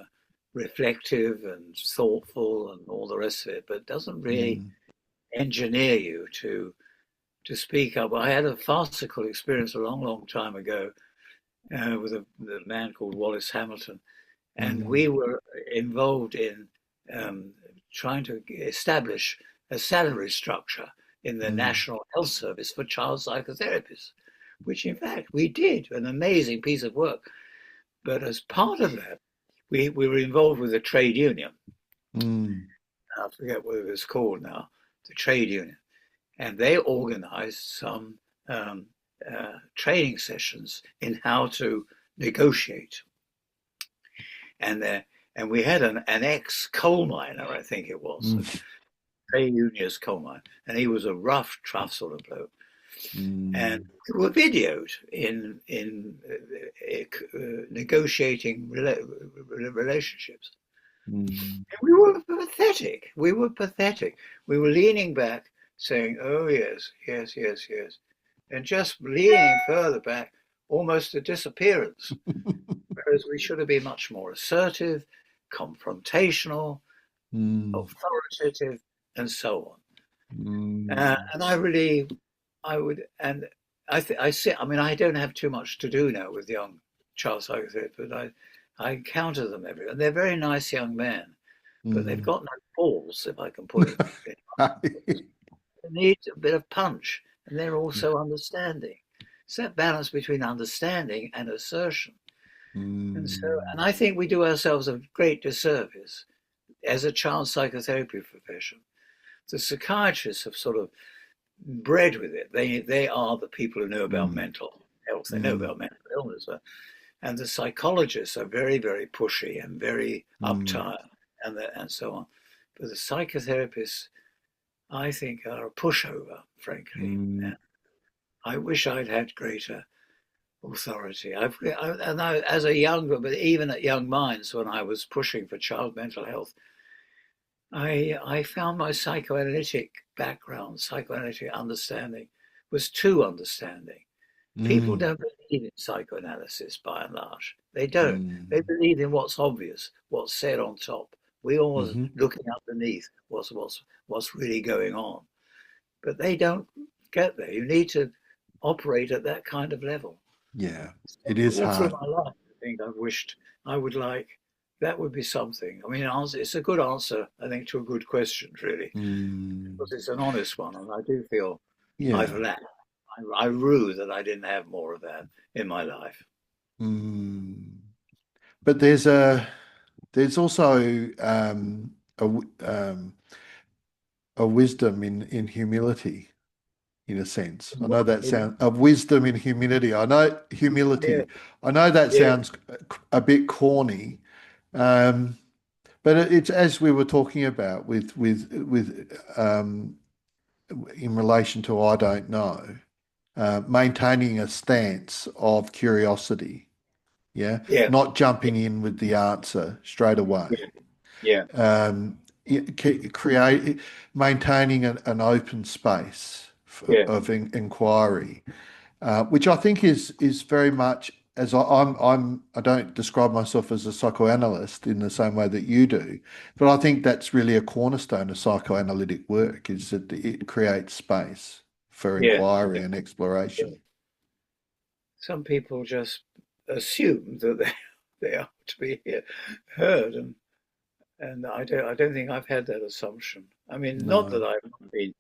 reflective and thoughtful and all the rest of it, but doesn't really mm, engineer you to speak up. I had a farcical experience a long time ago with a man called Wallace Hamilton, and mm, we were involved in um, trying to establish a salary structure in the mm, National Health Service for child psychotherapists, which in fact we did, an amazing piece of work. But as part of that, we were involved with a trade union. mm, I forget what it was called now, the trade union. And they organized some training sessions in how to negotiate. And and we had an ex coal miner, I think it was, a mm, trade unionist coal miner, and he was a rough, tough sort of bloke. And mm, we were videoed negotiating relationships. mm, And we were pathetic. We were pathetic. We were leaning back, saying, "Oh yes, yes, yes, yes," and just leaning further back, almost a disappearance. Whereas we should have been much more assertive, confrontational, mm, authoritative, and so on. mm, And I really, I would, and I see. I mean, I don't have too much to do now with young child psychotherapists, but I encounter them every, and they're very nice young men, but they've mm. got no balls, if I can put it. They need a bit of punch, and they're also understanding. It's that balance between understanding and assertion. And so, Mm, and I think we do ourselves a great disservice as a child psychotherapy profession. The psychiatrists have sort of bred with it. They are the people who know about mm, mental health. They know mm, about mental illness, and the psychologists are very pushy and very mm, uptight, and so on. But the psychotherapists, I think, are a pushover, frankly. mm, And I wish I'd had greater authority. As a younger, but even at Young Minds, when I was pushing for child mental health, I found my psychoanalytic background, psychoanalytic understanding, was too understanding. People mm, don't believe in psychoanalysis by and large. They don't. They mm, believe in what's obvious, what's said on top. We always mhm. looking underneath what's really going on. But they don't get there. You need to operate at that kind of level. Yeah, it is All through hard. my life, I think I've wished I would like that would be something. I mean, it's a good answer, I think, to a good question, really, Mm, because it's an honest one, and I do feel I've yeah. lacked. I rue that I didn't have more of that in my life. Mm. But there's also a wisdom in humility, in a sense. I know that In, sounds a wisdom in humility. I know yeah, humility. I know that yeah, sounds a bit corny, um, but it's as we were talking about with in relation to I don't know, maintaining a stance of curiosity. Yeah, yeah, not jumping in with the answer straight away. yeah, yeah, Um, create maintaining an open space yeah, of inquiry, which I think is very much as I don't describe myself as a psychoanalyst in the same way that you do, but I think that's really a cornerstone of psychoanalytic work is that it creates space for yeah, inquiry yeah. and Yeah. exploration. Some people just assume that they are to be heard, and I don't think I've had that assumption. I mean, not that No. I've not been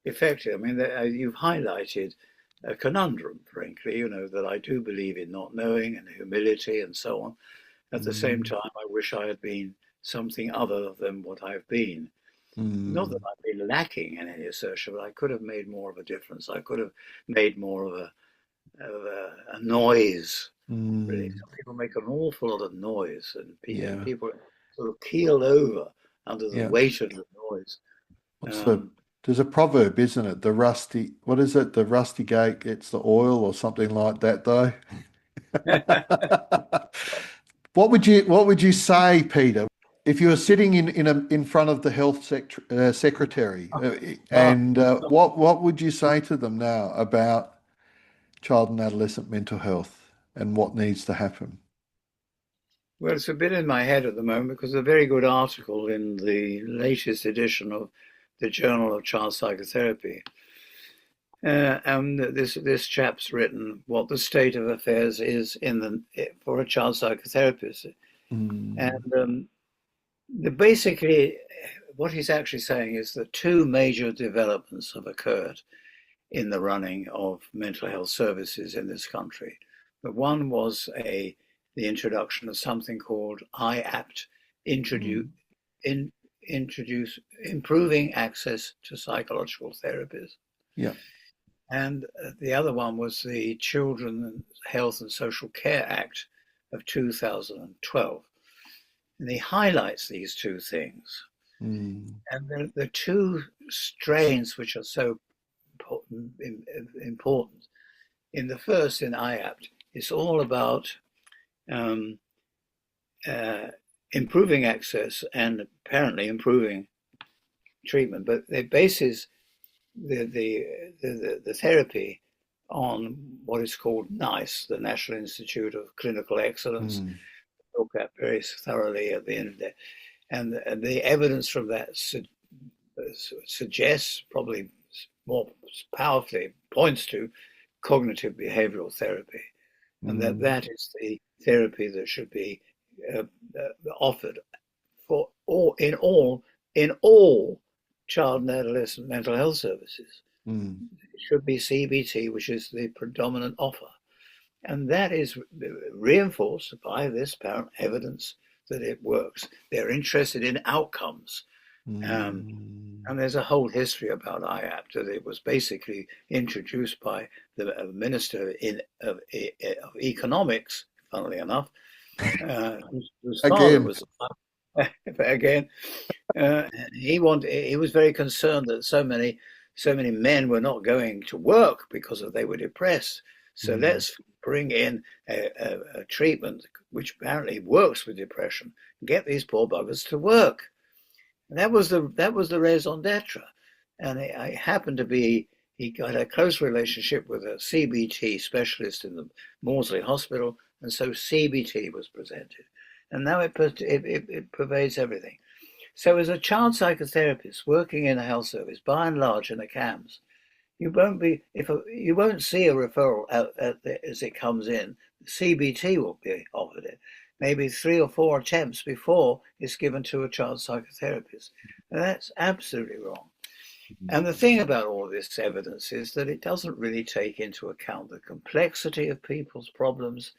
effective. I mean, you've highlighted a conundrum, frankly, that I do believe in not knowing and humility and so on. At the same time, I wish I had been something other than what I've been. Not that I've been lacking in any assertion, but I could have made more of a difference. I could have made more of a noise, really. Some people make an awful lot of noise, and people sort of keel over under the weight of the noise. There's a proverb, isn't it? What is it? The rusty gate gets the oil or something like that, though. What would you say, Peter, if you were sitting in front of the health secretary, and what would you say to them now about child and adolescent mental health and what needs to happen? Well, it's a bit in my head at the moment because a very good article in the latest edition of the Journal of Child Psychotherapy. And this chap's written what the state of affairs is for a child psychotherapist. And basically what he's actually saying is that two major developments have occurred in the running of mental health services in this country. The one was the introduction of something called IAPT, improving access to psychological therapies. Yeah. And the other one was the Children's Health and Social Care Act of 2012. And he highlights these two things. And the two strains which are so important. In the first, in IAPT, it's all about improving access and apparently improving treatment, but it bases the therapy on what is called NICE, the National Institute of Clinical Excellence. Look at very thoroughly at the end of that, and the evidence from that suggests, probably more powerfully points to, cognitive behavioral therapy, and that is the therapy that should be offered in all child and adolescent mental health services. It should be CBT, which is the predominant offer. And that is reinforced by this apparent evidence that it works. They're interested in outcomes. And there's a whole history about IAPT, that it was basically introduced by the Minister of Economics, funnily enough, whose father was again. He was very concerned that so many men were not going to work because they were depressed. So let's bring in a treatment which apparently works with depression. Get these poor buggers to work. And that was the raison d'etre. And it happened to be, he got a close relationship with a CBT specialist in the Maudsley Hospital, and so CBT was presented. And now it pervades everything. So as a child psychotherapist working in a health service, by and large in the CAMS, you won't see a referral as it comes in. CBT will be offered it, maybe 3 or 4 attempts before it's given to a child psychotherapist. And that's absolutely wrong. And the thing about all this evidence is that it doesn't really take into account the complexity of people's problems.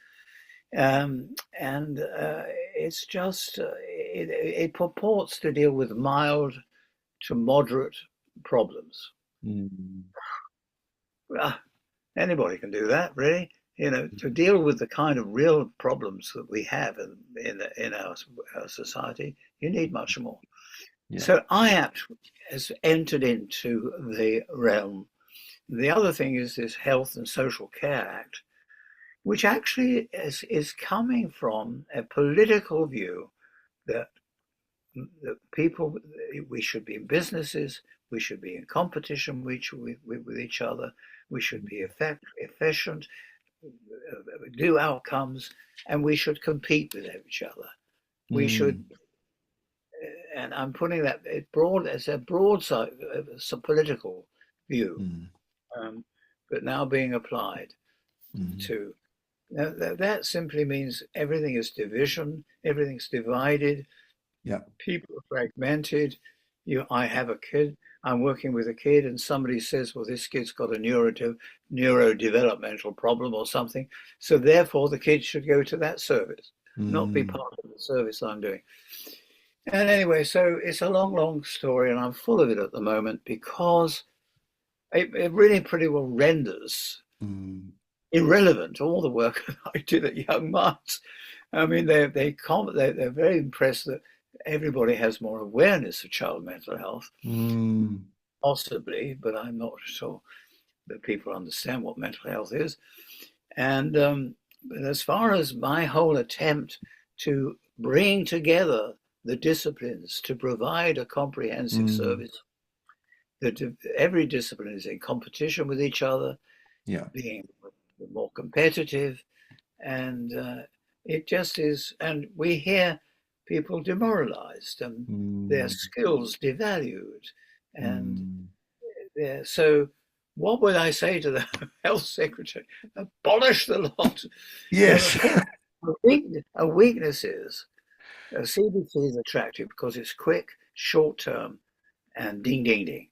It's just, it purports to deal with mild to moderate problems. Anybody can do that, really. To deal with the kind of real problems that we have in our society, you need much more. Yeah. So IAPT has entered into the realm. The other thing is this Health and Social Care Act, which actually is coming from a political view that people, we should be in businesses, we should be in competition with each other, we should be efficient, do outcomes, and we should compete with each other. We should, and I'm putting that as a broad side, it's a political view, but now being applied to. Now, that simply means everything is division, everything's divided. Yeah. People are fragmented. I have a kid. I'm working with a kid and somebody says, well, this kid's got a neurodevelopmental problem or something. So therefore the kid should go to that service, not be part of the service I'm doing. And anyway, so it's a long, long story and I'm full of it at the moment because it really pretty well renders irrelevant all the work that I did at Young Minds. I mean, they're very impressed that everybody has more awareness of child mental health, possibly, but I'm not sure that people understand what mental health is. And but as far as my whole attempt to bring together the disciplines to provide a comprehensive service, that every discipline is in competition with each other, being more competitive, and it just is. And we hear people demoralized and their skills devalued, and so what would I say to the health secretary? Abolish the lot. Yes. A weakness is CBT is attractive because it's quick, short term, and ding ding ding.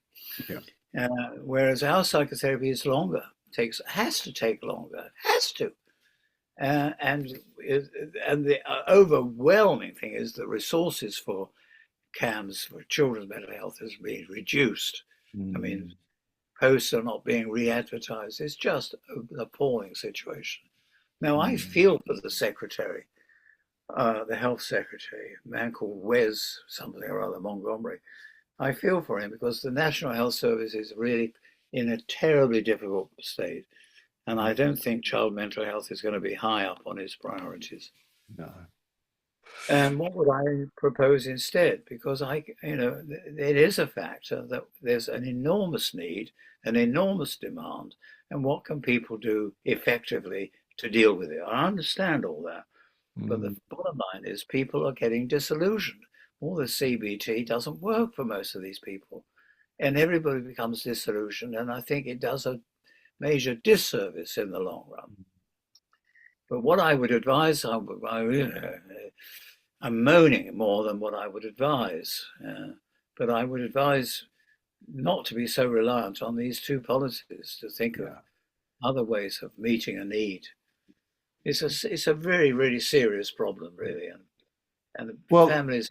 Whereas our psychotherapy is longer, has to take longer, has to. And the overwhelming thing is the resources for CAMS, for children's mental health, has been reduced. I mean, posts are not being re-advertised. It's just an appalling situation. Now, I feel for the secretary, the health secretary, a man called Wes something or other, Montgomery. I feel for him because the National Health Service is really in a terribly difficult state. And I don't think child mental health is going to be high up on his priorities. No. And what would I propose instead? Because it is a factor that there's an enormous need, an enormous demand. And what can people do effectively to deal with it? I understand all that. But the bottom line is people are getting disillusioned. All the CBT doesn't work for most of these people. And everybody becomes disillusioned. And I think it does a major disservice in the long run. But what I would advise, I'm moaning more than what I would advise, but I would advise not to be so reliant on these two policies, to think of other ways of meeting a need. It's a very, really serious problem, really, and families.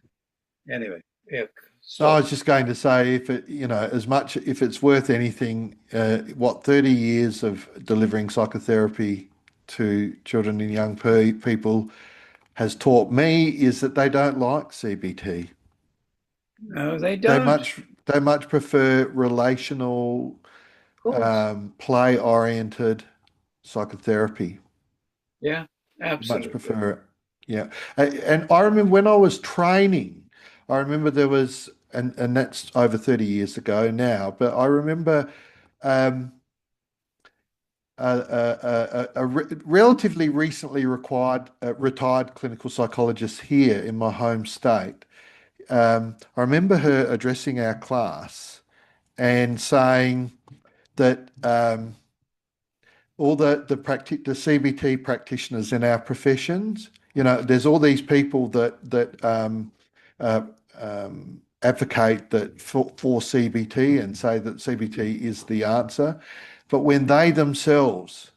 Anyway, yeah. So I was just going to say, if it's worth anything, 30 years of delivering psychotherapy to children and young people has taught me is that they don't like CBT. No, they don't. They much prefer relational, play-oriented psychotherapy. Yeah, absolutely. Much prefer it. Yeah. And I remember when I was training, I remember there was, and that's over 30 years ago now, but I remember a relatively recently retired clinical psychologist here in my home state. I remember her addressing our class and saying that all the CBT practitioners in our professions, there's all these people that advocate that for CBT and say that CBT is the answer, but when they themselves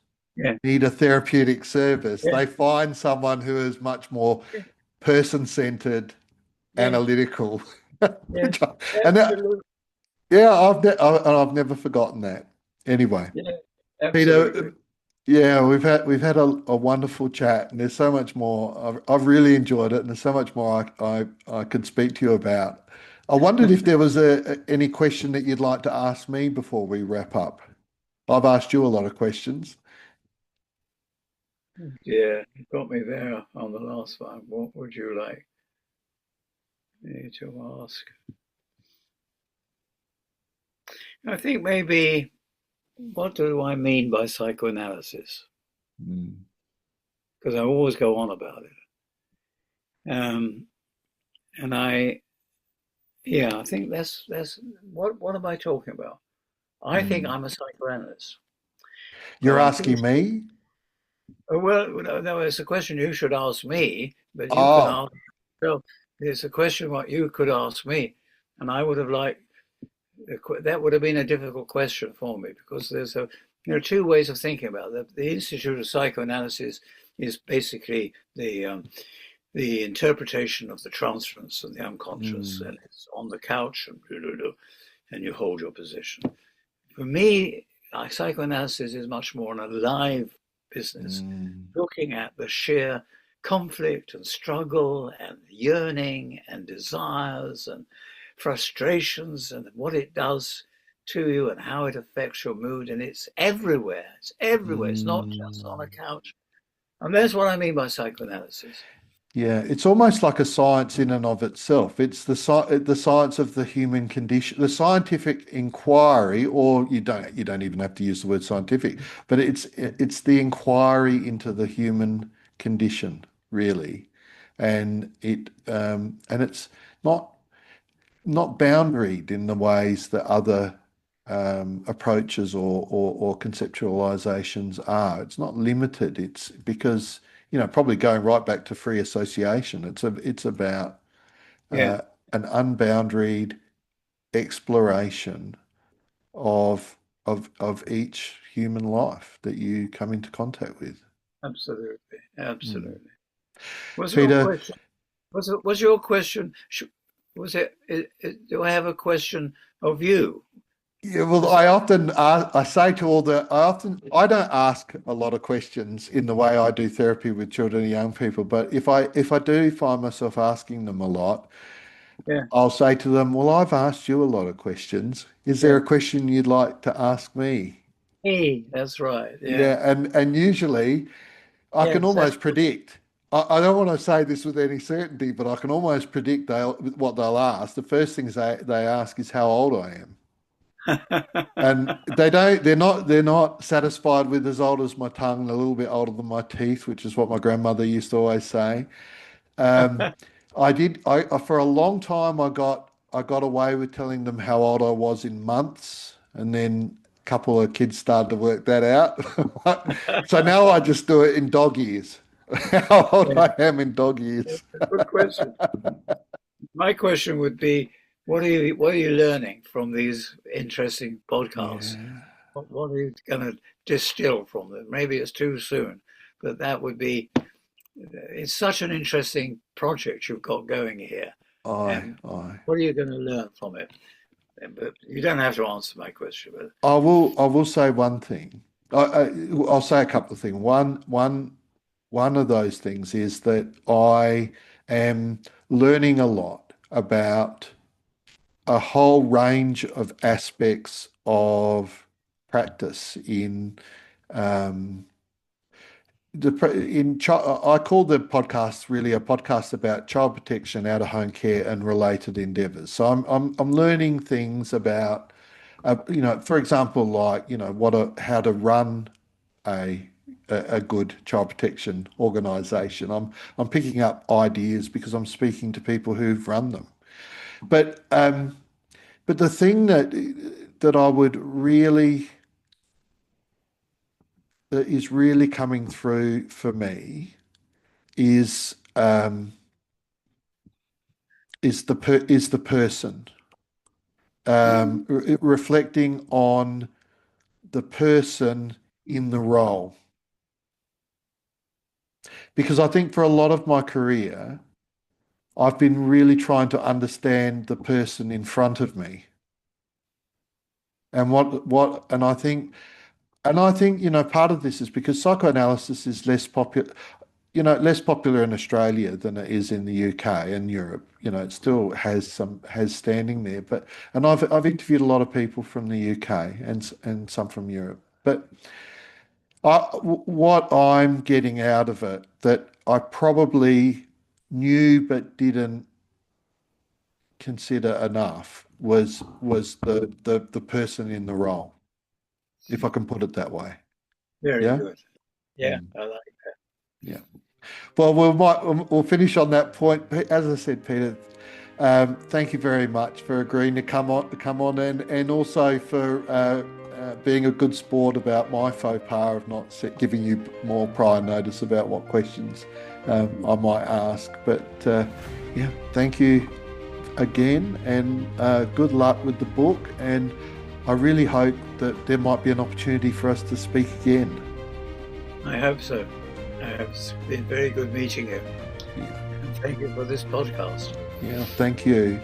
need a therapeutic service, they find someone who is much more person-centered, analytical. I've never forgotten that. Anyway, Peter, we've had a wonderful chat, and there's so much more. I've really enjoyed it, and there's so much more I could speak to you about. I wondered if there was any question that you'd like to ask me before we wrap up. I've asked you a lot of questions. Yeah, you got me there on the last one. What would you like me to ask? I think maybe, what do I mean by psychoanalysis? Because I always go on about it. And I think that's what am I talking about? I think I'm a psychoanalyst. You're asking me? Well, no, it's a question you should ask me, but you can ask. So it's a question what you could ask me, and I would have liked that would have been a difficult question for me, because there are two ways of thinking about it. The Institute of Psychoanalysis is basically the interpretation of the transference and the unconscious, and it's on the couch and you hold your position. For me, psychoanalysis is much more an alive business, looking at the sheer conflict and struggle and yearning and desires and frustrations and what it does to you and how it affects your mood. And it's everywhere. It's everywhere. It's not just on a couch. And that's what I mean by psychoanalysis. Yeah, it's almost like a science in and of itself. It's the science of the human condition, the scientific inquiry, or you don't even have to use the word scientific, but it's the inquiry into the human condition, really, and it's not boundaried in the ways that other approaches or conceptualizations are. It's not limited. It's because, probably going right back to free association. It's about Yeah, an unboundaried exploration of each human life that you come into contact with. absolutely. Mm. Absolutely. Was your Peter, question, was your question, do I have a question of you? yeah, well, I say to I don't ask a lot of questions in the way I do therapy with children and young people, but if I do find myself asking them a lot, Yeah, I'll say to them, well, I've asked you a lot of questions. Is there yeah. a question you'd like to ask me? Hey, that's right. Yeah. Yeah, and usually I can Yes, that's almost predict. I don't want to say this with any certainty, but I can almost predict what they'll ask. The first things they ask is how old I am. And they're not satisfied with as old as my tongue, a little bit older than my teeth, which is what my grandmother used to always say. Um, for a long time I got away with telling them how old I was in months, and then a couple of kids started to work that out. So now I just do it in dog years. How old yeah. I am in dog years. Good question. My question would be, what are you learning from these interesting podcasts? Yeah. What are you going to distill from them? Maybe it's too soon, but that would be. It's such an interesting project you've got going here, I and I what are you going to learn from it? But you don't have to answer my question. But I will say one thing. I'll say a couple of things. One of those things is that I am learning a lot about a whole range of aspects of practice in um, I call the podcast really a podcast about child protection, out of home care, and related endeavours. So I'm learning things about, for example, like, how to run a a good child protection organisation. I'm picking up ideas because I'm speaking to people who've run them. But the thing that I would really that is really coming through for me is is the person, reflecting on the person in the role. Because I think for a lot of my career, I've been really trying to understand the person in front of me, and I think part of this is because psychoanalysis is less popular in Australia than it is in the UK and Europe. It still has standing there. And I've interviewed a lot of people from the UK and some from Europe. But what I'm getting out of it that I probably knew but didn't consider enough was the person in the role, if I can put it that way. very Yeah. good. Yeah, Mm. I like Yeah. Well, we'll finish on that point. As I said, Peter, thank you very much for agreeing to come on, and also for being a good sport about my faux pas of not giving you more prior notice about what questions I might ask. But yeah, thank you again, and good luck with the book. And I really hope that there might be an opportunity for us to speak again. I hope so. It's been very good meeting you. Yeah. And thank you for this podcast. Yeah, thank you.